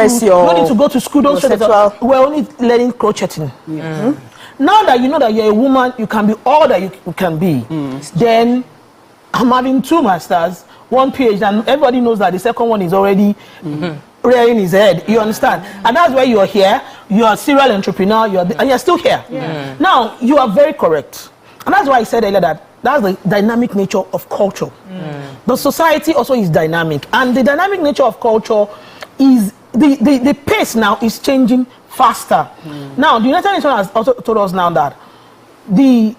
to go to school, we're only learning crocheting. Now that you know that you're a woman, you can be all that you can be. Then I'm having 2 masters, 1 PhD, and everybody knows that the second one is already rearing his head. You understand? And that's why you're here. You're a serial entrepreneur, and you're still here. Now, you are very correct. And that's why I said earlier that that's the dynamic nature of culture. The society also is dynamic. And the dynamic nature of culture is, the pace now is changing faster. Now, the United Nations has also told us now that the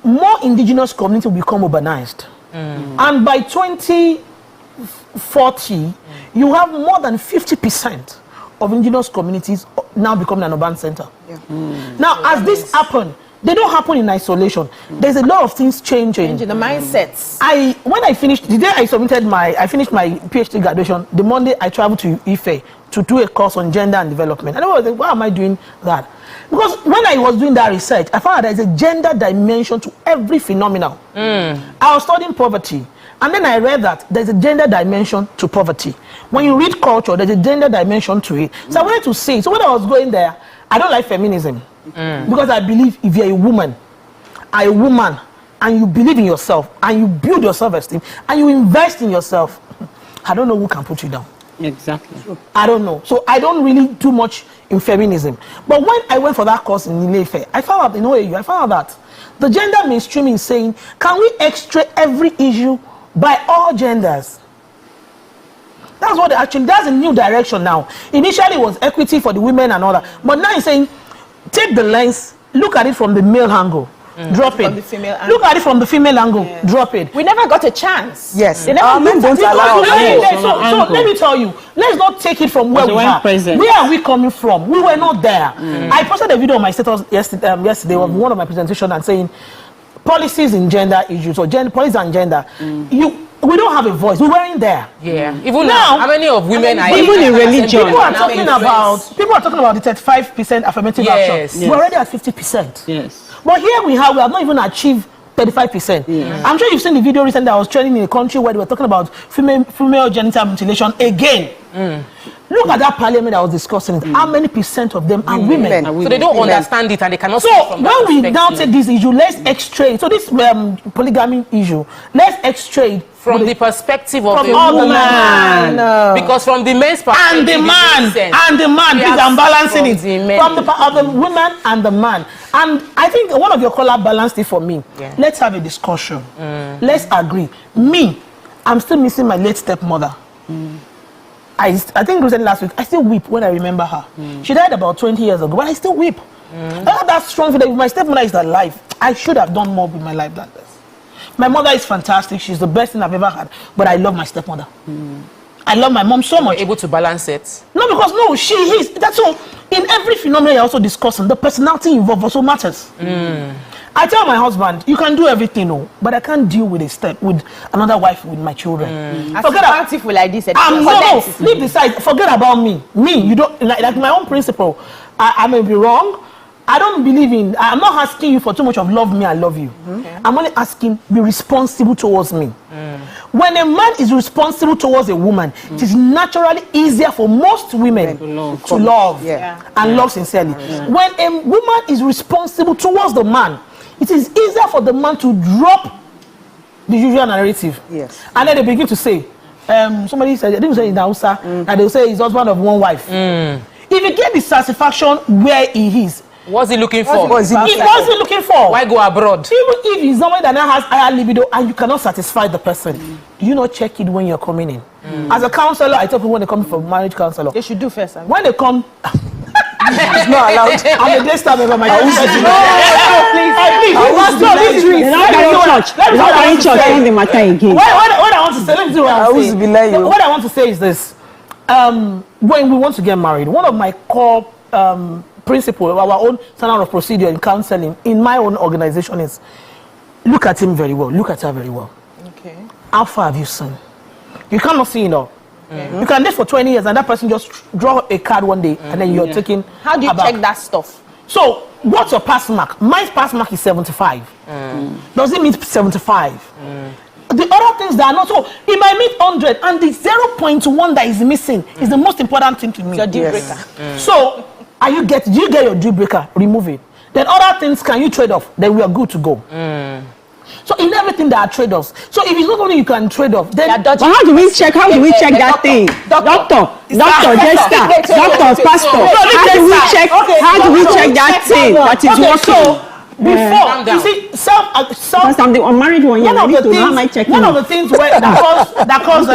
more indigenous community will become urbanized. And by 2040, you have more than 50% of indigenous communities now becoming an urban center. Now, as this happen, they don't happen in isolation. There's a lot of things changing. The mindsets. When I finished, the day I finished my PhD graduation, the Monday I traveled to Ife to do a course on gender and development. And I was like, why am I doing that? Because when I was doing that research, I found out there's a gender dimension to every phenomenon. I was studying poverty. And then I read that there's a gender dimension to poverty. When you read culture, there's a gender dimension to it. So I wanted to see. So when I was going there, I don't like feminism. Because I believe if you're a woman, and you believe in yourself, and you build your self-esteem, and you invest in yourself, I don't know who can put you down. Exactly. I don't know. So I don't really do much in feminism. But when I went for that course in Ilefe, I found out in OAU, I found out that the gender mainstream is saying, can we extract every issue by all genders? That's what that's a new direction now. Initially it was equity for the women and all that. But now it's saying, take the lens, look at it from the male angle. Drop it. Look at it from the female angle. Drop it. We never got a chance. Yes. They never don't allow. So let me tell you. Let's not take it from where we are. Where are we coming from? We were not there. I posted a video on my status yesterday of one of my presentations and saying policies in gender issues or policies and gender. We don't have a voice. We weren't there. Even now, how many of women are even in religion? People are talking about the 35% affirmative action. We're already at 50%. Yes. But here we have not even achieved 35%. I'm sure you've seen the video recently that I was training in a country where they were talking about female genital mutilation again. Look at that parliament that was discussing it. How many percent of them are women? So they don't understand it and they cannot. So when we now take this issue, let's extract. So this polygamy issue, let's extract from the perspective of the woman. Because from the men's perspective, and the man, please, I'm balancing it from the woman and the man. And I think one of your callers balanced it for me. Let's have a discussion. Let's agree. Me, I'm still missing my late stepmother. I think recently last week, I still weep when I remember her. She died about 20 years ago, but I still weep. I have that strong feeling. If my stepmother is alive, I should have done more with my life than this. My mother is fantastic. She's the best thing I've ever had. But I love my stepmother. I love my mom so much. Able to balance it. No, because no, she is. That's all. In every phenomenon you're also discussing, the personality involved also matters. I tell my husband, you can do everything, but I can't deal with with another wife with my children. Forget about beautiful like this. No, leave the side. Forget about me. You don't like my own principle. I may be wrong. I don't believe in. I'm not asking you for too much of love me. I love you. I'm only asking be responsible towards me. When a man is responsible towards a woman, it is naturally easier for most women to love and love sincerely. When a woman is responsible towards the man, it is easier for the man to drop the usual narrative. And then they begin to say, somebody said, I didn't say in Hausa, that they'll say he's husband of one wife. If you get the satisfaction where he is, what's he looking for? What's he looking for? Why go abroad? Even if he's someone that now has higher libido and you cannot satisfy the person, do you not check it when you're coming in? As a counselor, I tell people when they come for marriage counselor, they should do first. When they come, it's not allowed. I'm a guest member of my church. What I want to say, let me do what I want to say is this. When we want to get married, one of my core principle, our own standard of procedure in counseling in my own organization is look at him very well, look at her very well. Okay. How far have you seen? You cannot see it all. You can date for 20 years and that person just draw a card one day and then you're taking. How do you check that stuff? So what's your pass mark? My pass mark is 75. Does it mean 75? The other things that are not so, it might meet 100 and the 0.1 that is missing is the most important thing to me. Your deal breaker. So do you get your deal breaker? Remove it. Then other things can you trade off? Then we are good to go. So in everything there are trade-offs. So if it's not only you can trade off, then but how do we check? How do we check that thing? Doctor, Jester, doctor, pastor. How do we check? How do we check that thing that is working? Before you see because I'm the unmarried one. One of the things where that cause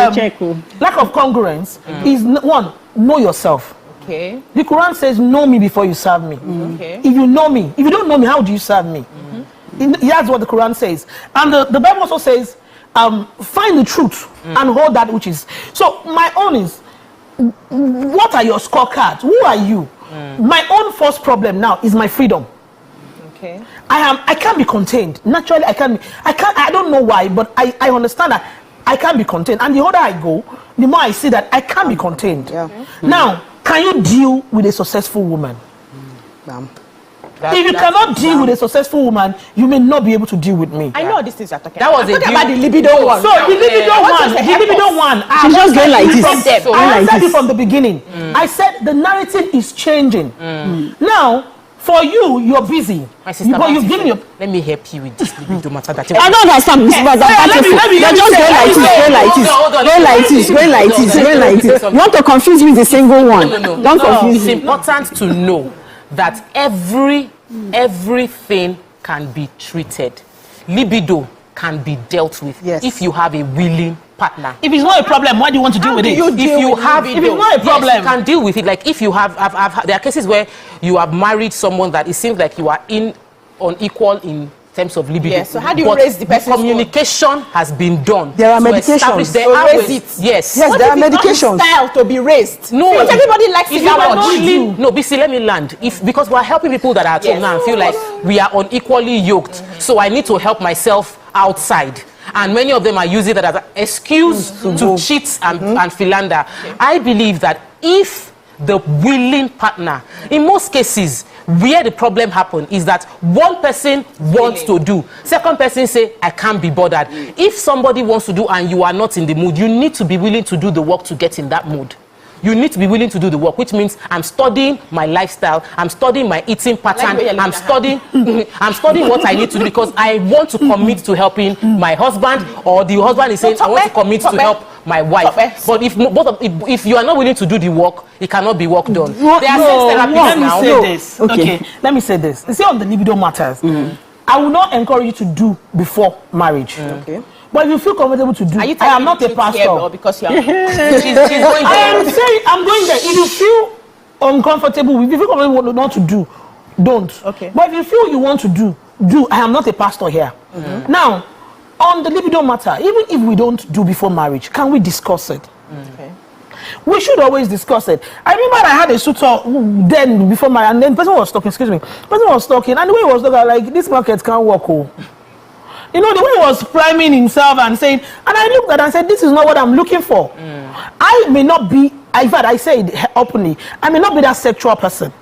lack of congruence is one, know yourself. Okay. The Quran says, know me before you serve me. Okay. If you know me, if you don't know me, how do you serve me? That's what the Quran says. And the Bible also says, find the truth and hold that which is. So my own is, what are your scorecards? Who are you? My own first problem now is my freedom. Okay. I can't be contained. Naturally, I don't know why, but I understand that I can't be contained. And the older I go, the more I see that I can't be contained. Now, can you deal with a successful woman? If you cannot deal with a successful woman, you may not be able to deal with me. I know these things are talking about. That was about the libido one. So the libido one. She's just going like this. I said it from the beginning. I said the narrative is changing. Now, for you, you're busy. My sister, but you've given your. Let me help you with this libido matter. I don't understand. They're just going like this. You want to confuse me with a single one? No. Don't confuse me. It's important to know that everything can be treated. Libido can be dealt with if you have a willing partner. If it's not a problem, why do you want to deal with it? If it's not a problem, you can deal with it. Like if you have there are cases where you have married someone that it seems like you are unequal in terms of libido. Yes. So how do you raise the person's communication has been done. There are medications. There are Yes, there are medications. Style to be raised. No, because everybody likes it. No, BC, let me land. Because we're helping people that are at home now and feel like we are unequally yoked. So I need to help myself outside. And many of them are using that as an excuse to cheat and philander. I believe that if the willing partner, in most cases, where the problem happens is that one person wants to do, second person say, I can't be bothered. If somebody wants to do and you are not in the mood, you need to be willing to do the work to get in that mood. You need to be willing to do the work, which means I'm studying my lifestyle, I'm studying my eating pattern, I'm studying what I need to do because I want to commit to helping my husband, or the husband is saying I want to commit to help my wife. But if you are not willing to do the work, it cannot be work done. Let me say this. You see, on the libido matters, I will not encourage you to do before marriage. Okay. But if you feel comfortable to do, I am not a pastor. Because you are I'm going there. If you feel uncomfortable, if you feel comfortable not to do, don't. Okay. But if you feel you want to do. I am not a pastor here. Now, on the libido matter, even if we don't do before marriage, can we discuss it? Okay. We should always discuss it. I remember I had a suitor then before and then the person was talking, excuse me, the person was talking, and the way he was talking, like, this market can't work. Oh. You know, the way he was priming himself and saying, and I looked at it and said, this is not what I'm looking for. I may not be, in fact, I say it openly, I may not be that sexual person.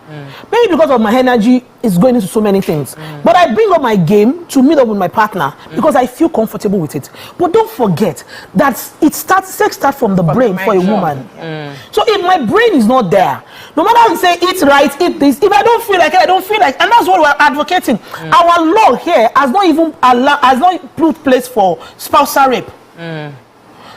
Maybe because of my energy is going into so many things. But I bring up my game to meet up with my partner because I feel comfortable with it. But don't forget that sex starts from the brain for a woman. So if my brain is not there, no matter how you say eat right, eat this, if I don't feel like it, I don't feel like, and that's what we're advocating. Our law here has not even put place for spousal rape.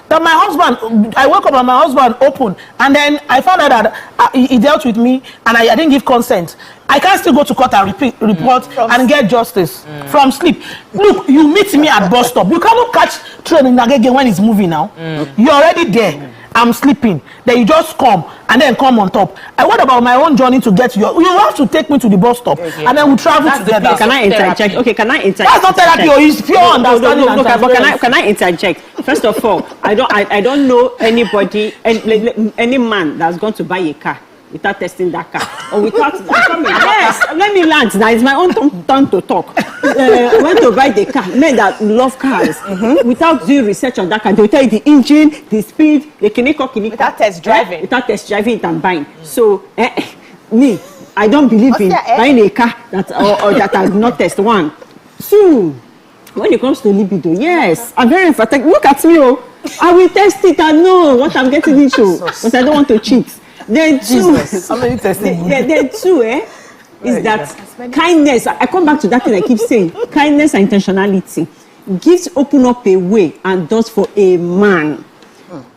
That my husband, I woke up and my husband opened, and then I found out that he dealt with me and I didn't give consent. I can't still go to court and report and get justice from sleep. Look, you meet me at bus stop. You cannot catch train in Nagege when it's moving now. You're already there. I'm sleeping. Then you just come and then come on top. And what about my own journey to get you? You have to take me to the bus stop and then we travel together. Can I interject? Okay, can I interject? That's not therapy. It's pure understanding. No, but can I interject? First of all, I don't know anybody, any man that's going to buy a car without testing that car or without yes, let me land now. It's my own turn to talk. I went to buy the car. Men that love cars without doing research on that car, they'll tell you the engine, the speed, the kiniko. Without test driving. Without test driving it and buying. So me, I don't believe in buying a car that or that I do not test. One. Two, when it comes to libido, yes, I'm very emphatic. Look at me, I will test it and know what I'm getting into, but I don't want to cheat. Then two, then two, is that kindness. I come back to that thing I keep saying. Kindness and intentionality. Gifts open up a way and doors for a man.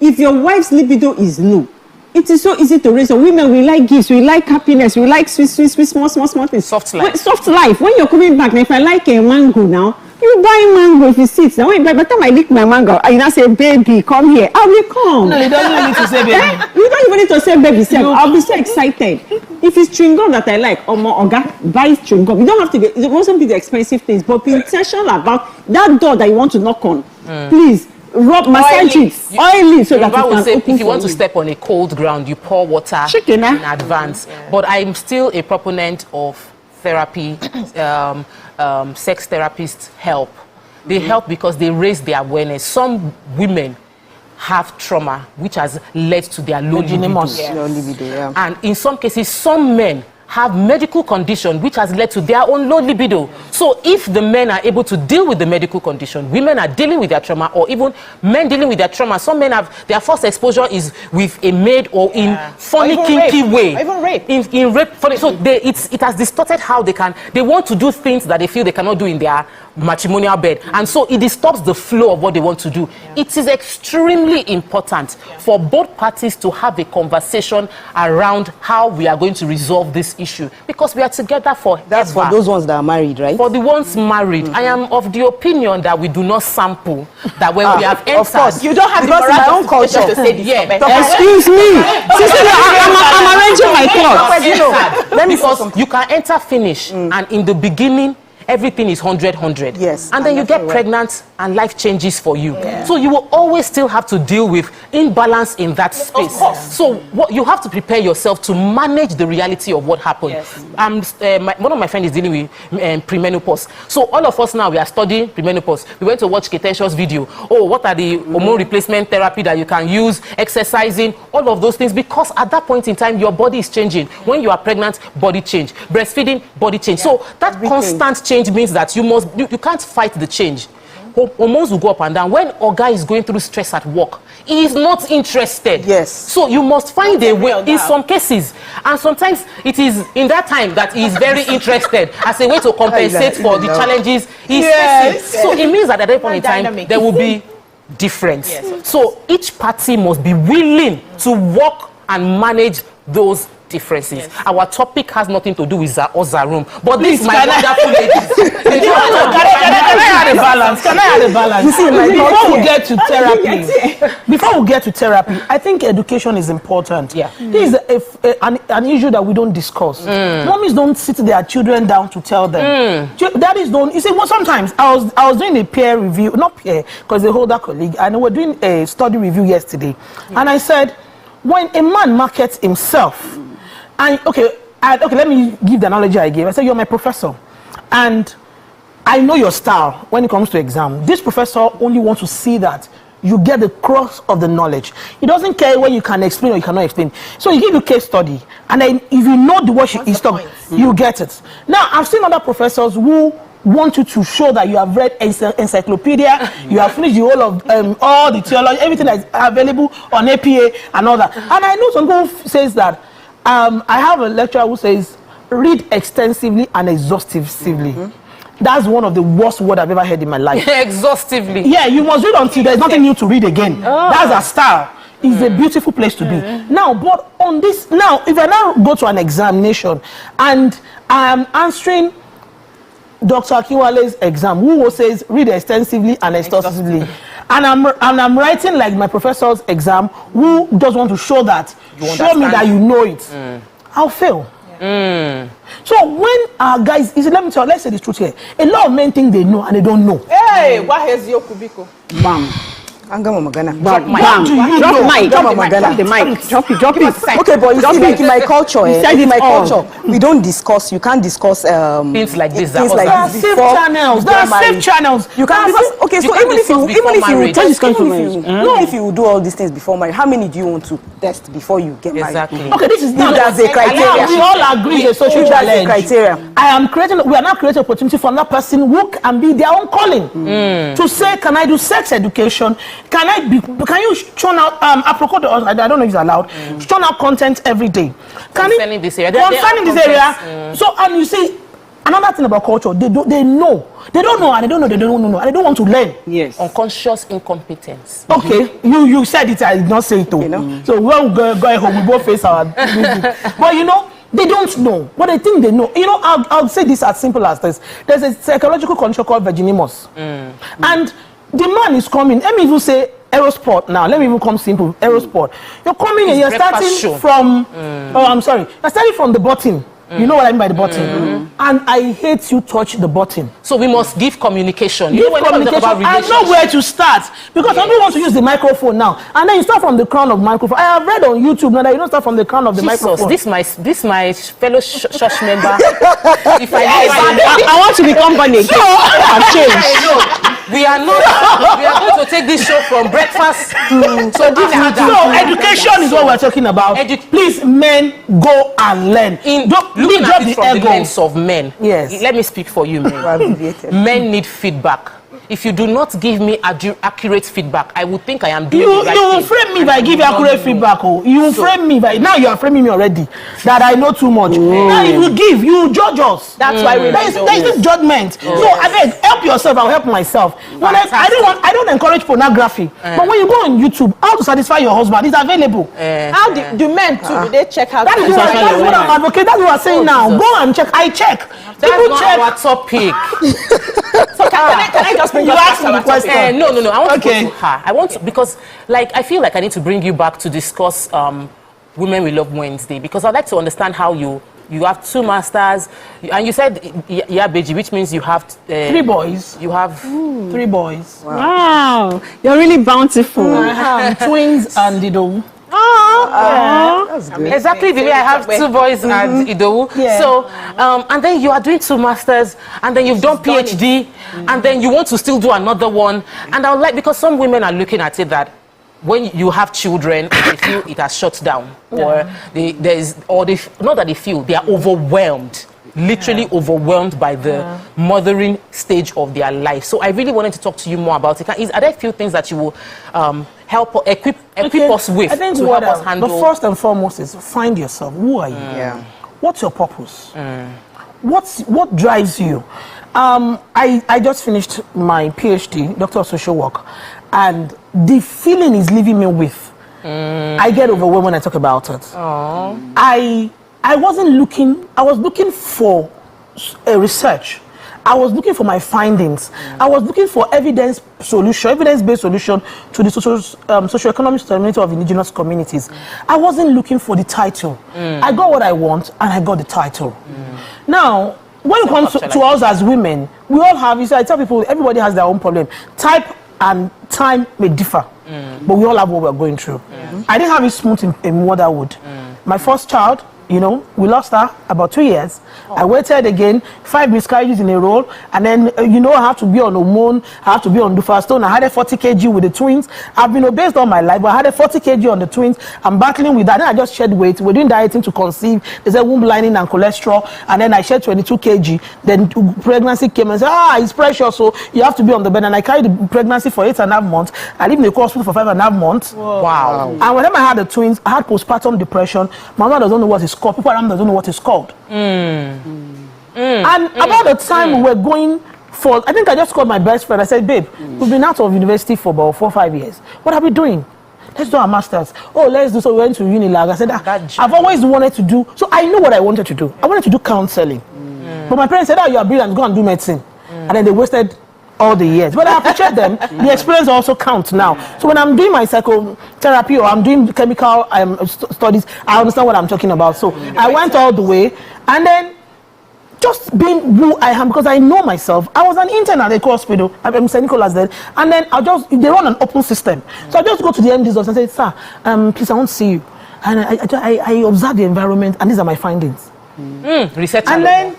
If your wife's libido is low, it is so easy to raise. So women, we like gifts, we like happiness, we like sweet, small things. Soft life. Soft life. When you're coming back, now, if I like a mango now, you buy mango if you sit. Now, by the time I lick my mango, I now say, baby, come here. I will come. No, you don't need to say baby. You don't even need to say baby. I'll be so excited. If it's chewing gum that I like, or more, buy chewing gum. You don't have to get, it mustn't be the expensive things, but be intentional about that door that you want to knock on. Please. Rub, massage it, oily, so that will say if you want to step on a cold ground, you pour water in advance. But I'm still a proponent of therapy, sex therapists help. They help because they raise their awareness. Some women have trauma which has led to their low libido. And in some cases, some men have medical condition which has led to their own low libido. So if the men are able to deal with the medical condition, women are dealing with their trauma, or even men dealing with their trauma. Some men have their first exposure is with a maid or in funny, kinky way. Even rape. In rape. Funny. So it has distorted how they want to do things that they feel they cannot do in their matrimonial bed. And so it disturbs the flow of what they want to do. It is extremely important for both parties to have a conversation around how we are going to resolve this issue, because we are together forever. That's for those ones that are married, right? For the ones married. I am of the opinion that we do not sample, that when we have entered. Of course. You don't have the my own culture to say this. Excuse me. I'm arranging my thoughts. Let me because you can enter finish and in the beginning everything is 100. Yes. And then you get pregnant and life changes for you. Yeah. So you will always still have to deal with imbalance in that space. So what you have to prepare yourself to manage the reality of what happened. Yes. One of my friends is dealing with premenopause. So all of us now, we are studying premenopause. We went to watch Ketensha's video. Oh, what are the hormone replacement therapy that you can use, exercising, all of those things, because at that point in time, your body is changing. When you are pregnant, body change. Breastfeeding, body change. Yeah. So that constant change means that you can't fight the change. Hormones will go up and down. When a guy is going through stress at work, he is not interested. Yes. So you must find a way in some cases. And sometimes it is in that time that he is very interested as a way to compensate for the challenges he's facing. So it means that at that point in time, there will be difference. Yes. So each party must be willing to work and manage those differences. Yes. Our topic has nothing to do with Ozarum, but this my wonderful ladies. Can I add a balance? Can I add a balance? You see, before we get to therapy, I think education is important. Yeah. This is an issue that we don't discuss. Mommies don't sit their children down to tell them. Daddies don't. You see, well, sometimes I was doing a peer review, not peer, because they hold that colleague, and we're doing a study review yesterday, and I said, when a man markets himself, and okay, let me give the analogy I gave. I said, you're my professor, and I know your style when it comes to exam. This professor only wants to see that you get the crux of the knowledge. He doesn't care when you can explain or you cannot explain. So he give you case study, and then if you know the word he's talking, you get it. Now, I've seen other professors who want you to show that you have read encyclopedia, you have finished the whole of all the theology, everything that is available on APA and all that. And I know some people who says that, I have a lecturer who says, read extensively and exhaustively. That's one of the worst words I've ever heard in my life. Exhaustively. Yeah, you must read until there's nothing new to read again. That's a style. It's a beautiful place to be. Now, but on this, now, if I now go to an examination and I'm answering Dr. Akinwale's exam, who says read extensively and exhaustively, and I'm writing like my professor's exam, who just want to show that, show me that you know it, I'll fail. So when guys, let me tell you, let's say the truth here. A lot of men think they know and they don't know. Hey, what has your kubiko? Bam. Drop the mic. Okay, but you see, like in my culture, we don't discuss. You can't discuss things like this. There are safe channels. There are safe channels. You can discuss. Okay, so even if you do all these things before marriage, how many do you want to test before you get married? Exactly. Okay, this is that's a criteria. We all agree the social challenge. Criteria. We are now creating opportunity for another person who can be their own calling to say, can I do sex education? Can you churn out I don't know if it's allowed, churn out content every day? Concerning this area. So, and you see, another thing about culture, they know. They don't know and they don't know, and they don't want to learn. Yes. Unconscious incompetence. Okay, you said it, I did not say it though. So when we go home, we both face our but you know, they don't know, but they think they know. You know, I'll say this as simple as this. There's a psychological condition called virginimus. And the man is coming. Let me even say Aerosport now. Let me even come simple. Aerosport. You're coming and you're starting from. You're starting from the bottom. You know what I mean by the button. And I hate you touch the button. So we must give communication. Give communication. I know where to start. Because some people want to use the microphone now. And then you start from the crown of the microphone. I have read on YouTube now that you don't start from the crown of the microphone. This my fellow church member. I want to become born again. I've changed. We are going to take this show from breakfast to dinner. So education is what we're talking about. Please, men, go and learn. Looking at it from the lens of men. Yes. Let me speak for you, men. Men need feedback. If you do not give me accurate feedback, I would think I am doing the right You will frame me if I give you accurate feedback. You will frame me by now. You are framing me already that I know too much. Now, if you judge us. That's why there is this judgment. So I beg, help yourself. I'll help myself. When I don't encourage pornography. But when you go on YouTube, how to satisfy your husband is available. How do men too? Do they check how? That is what I'm advocating. That's what I'm saying now. Go and check. I check. That's not our topic. So can I just bring you ask me the question? No. I want to go to her. I want to, because I feel like I need to bring you back to discuss Women We Love Wednesday, because I'd like to understand how you have 2 masters, and you said Beji, which means you have 3 boys. You have 3 boys. Wow. You're really bountiful. I have twins and Ido. That's good. Exactly the way I have 2 boys and Ido. So, and then you are doing 2 masters, and then you've done PhD, and then you want to still do another one. And I would like, because some women are looking at it that when you have children, they feel it has shut down, or not that they feel, they are overwhelmed. Literally overwhelmed by the mothering stage of their life. So I really wanted to talk to you more about it. Are there a few things that you will help equip us with? I think to help us handle? The first and foremost is find yourself. Who are you? What's your purpose? What drives you? I just finished my PhD, Doctor of Social Work, and the feeling is leaving me with. I get overwhelmed when I talk about it. I wasn't looking, I was looking for research. I was looking for my findings. I was looking for evidence-based solution to the socioeconomic stability of indigenous communities. I wasn't looking for the title. I got what I want, and I got the title. Now, when it comes to us as women, we all have, I tell people, everybody has their own problem. Type and time may differ, but we all have what we're going through. I didn't have it smooth in motherhood. My first child, you know, we lost her about 2 years. I waited again, 5 miscarriages in a row, and then, you know, I have to be on hormone, I have to be on Dufastone. I had a 40 kg with the twins. I've been obese all my life, but I had a 40 kg on the twins. I'm battling with that. Then I just shed weight. We're doing dieting to conceive. There's a womb lining and cholesterol, and then I shed 22 kg. Then pregnancy came and said, it's precious, so you have to be on the bed. And I carried the pregnancy for 8.5 months. I lived in the hospital for 5.5 months. Whoa. Wow. And whenever I had the twins, I had postpartum depression. My mother doesn't know what it's called. People around me don't know what it's called. And about the time we were going for, I think I just called my best friend. I said, babe, we've been out of university for about 4 or 5 years. What are we doing? Let's do our masters. Oh, let's do. So we went to Unilag. I said, I've always wanted to do. So I know what I wanted to do. I wanted to do counseling. But my parents said, you are brilliant, go and do medicine. And then they wasted all the years. But I appreciate them. The experience also counts now. So when I'm doing my psychotherapy or I'm doing chemical studies, I understand what I'm talking about. So I went all the way. And then just being who I am, because I know myself. I was an intern at the hospital. I'm St. Nicholas then. And then they run an open system. So I just go to the MD's office and say, sir, please, I want to see you. And I observe the environment, and these are my findings. Research. And then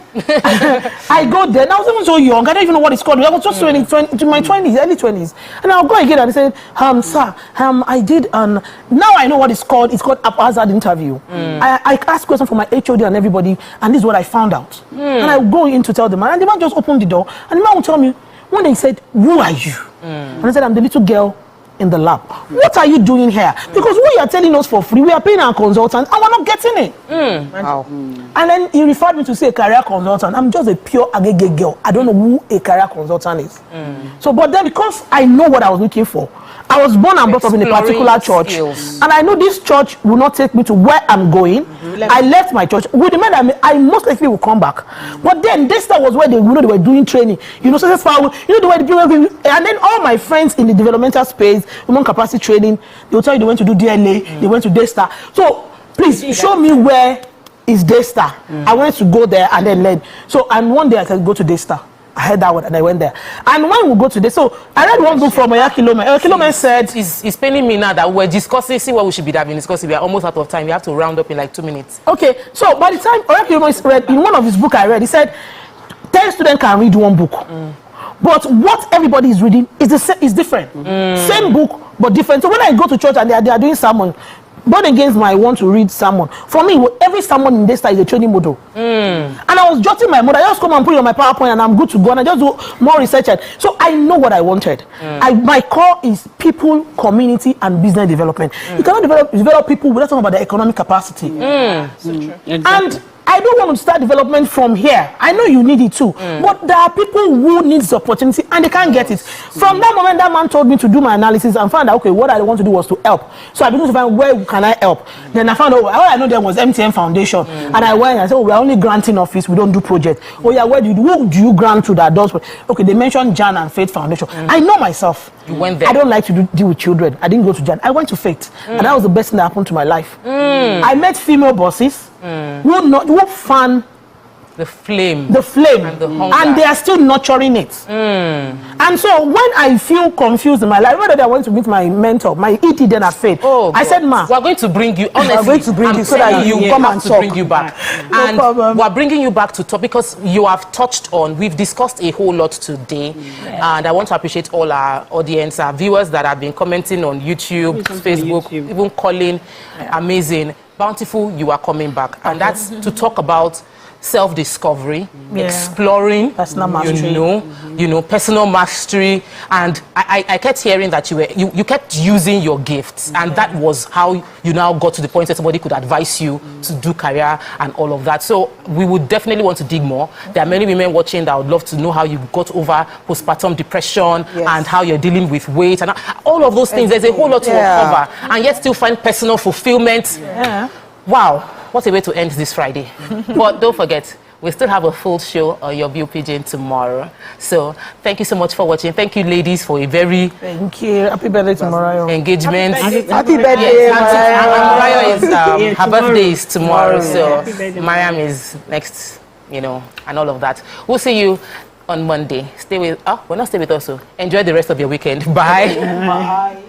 I go there. And I was even so young. I don't even know what it's called. I was just in my 20s, early 20s. And I'll go again and they said, sir, I did now I know what it's called. It's called haphazard interview. I asked questions from my HOD and everybody, and this is what I found out. And I go in to tell the man, and the man just opened the door, and the man would tell me, when they said, who are you? And I said, I'm the little girl in the lab. What are you doing here? Because what you are telling us for free, we are paying our consultant and we're not getting it. Wow. And then he referred me to say a career consultant. I'm just a pure agege girl. I don't know who a career consultant is. So, but then because I know what I was looking for, I was born and brought up in a particular church, and I know this church will not take me to where I'm going. I left my church with the man I most likely will come back. But then this was where they were doing training. You know, so that's why the way the people, and then all my friends in the developmental space, human capacity training, they will tell you they went to do DLA, they went to Daystar. So please show me where is Daystar. I wanted to go there and then learn. So and one day I said go to Daystar. I heard that word and I went there. And when we go today, so I read one book from Oyakilome. Oyakilome said, it's paining me now that we're discussing, see what we should be having discussing. We are almost out of time. We have to round up in like 2 minutes. Okay, so by the time Oyakilome read, in one of his books I read, he said, 10 students can read one book. But what everybody is reading is different. Same book, but different. So when I go to church and they are doing sermon, born against my want to read sermon. For me, every sermon in this style is a training model. And I was jotting my model. I just come and put it on my PowerPoint and I'm good to go. And I just do more research. So I know what I wanted. My core is people, community, and business development. You cannot develop people without talking about their economic capacity. So true. And I don't want to start development from here. I know you need it too. But there are people who need this opportunity and they can't get it. From that moment, that man told me to do my analysis and found out, okay, what I want to do was to help. So I began to find where can I help. Then I found out, all I know there was MTN Foundation. And I went and I said, we're only granting office, we don't do projects. Oh yeah, who do you grant to that does? Okay, they mentioned Jan and Faith Foundation. I know myself. You went there. I don't like to deal with children. I didn't go to Jan. I went to Faith. And that was the best thing that happened to my life. I met female bosses who fan the flame and the hunger, and they are still nurturing it. And so when I feel confused in my life, whether I want to meet my mentor, my ET then at Faith, I said, ma, we're going to bring you, honestly, we're going to bring you so that you come and to talk. Bring you back. And we're bringing you back to talk because you have touched on, we've discussed a whole lot today. And I want to appreciate all our audience, our viewers that have been commenting on YouTube, Facebook, even calling. Amazing. Bountiful, you are coming back. And that's to talk about self-discovery, exploring, personal mastery, you know, personal mastery. And I kept hearing that you kept using your gifts, and that was how you now got to the point that somebody could advise you to do career and all of that. So we would definitely want to dig more. There are many women watching that would love to know how you got over postpartum depression and how you're dealing with weight and all of those things. There's a whole lot to uncover, and yet still find personal fulfillment. Wow. What a way to end this Friday. But don't forget, we still have a full show on your View Pigeon tomorrow. So thank you so much for watching. Thank you, ladies, for a very happy birthday to Mariah. Engagement. Happy birthday, Mariah. Mariah is her birthday is tomorrow. So Mariam is next, you know, and all of that. We'll see you on Monday. Stay with we're not stay with us. So enjoy the rest of your weekend. Bye. Bye.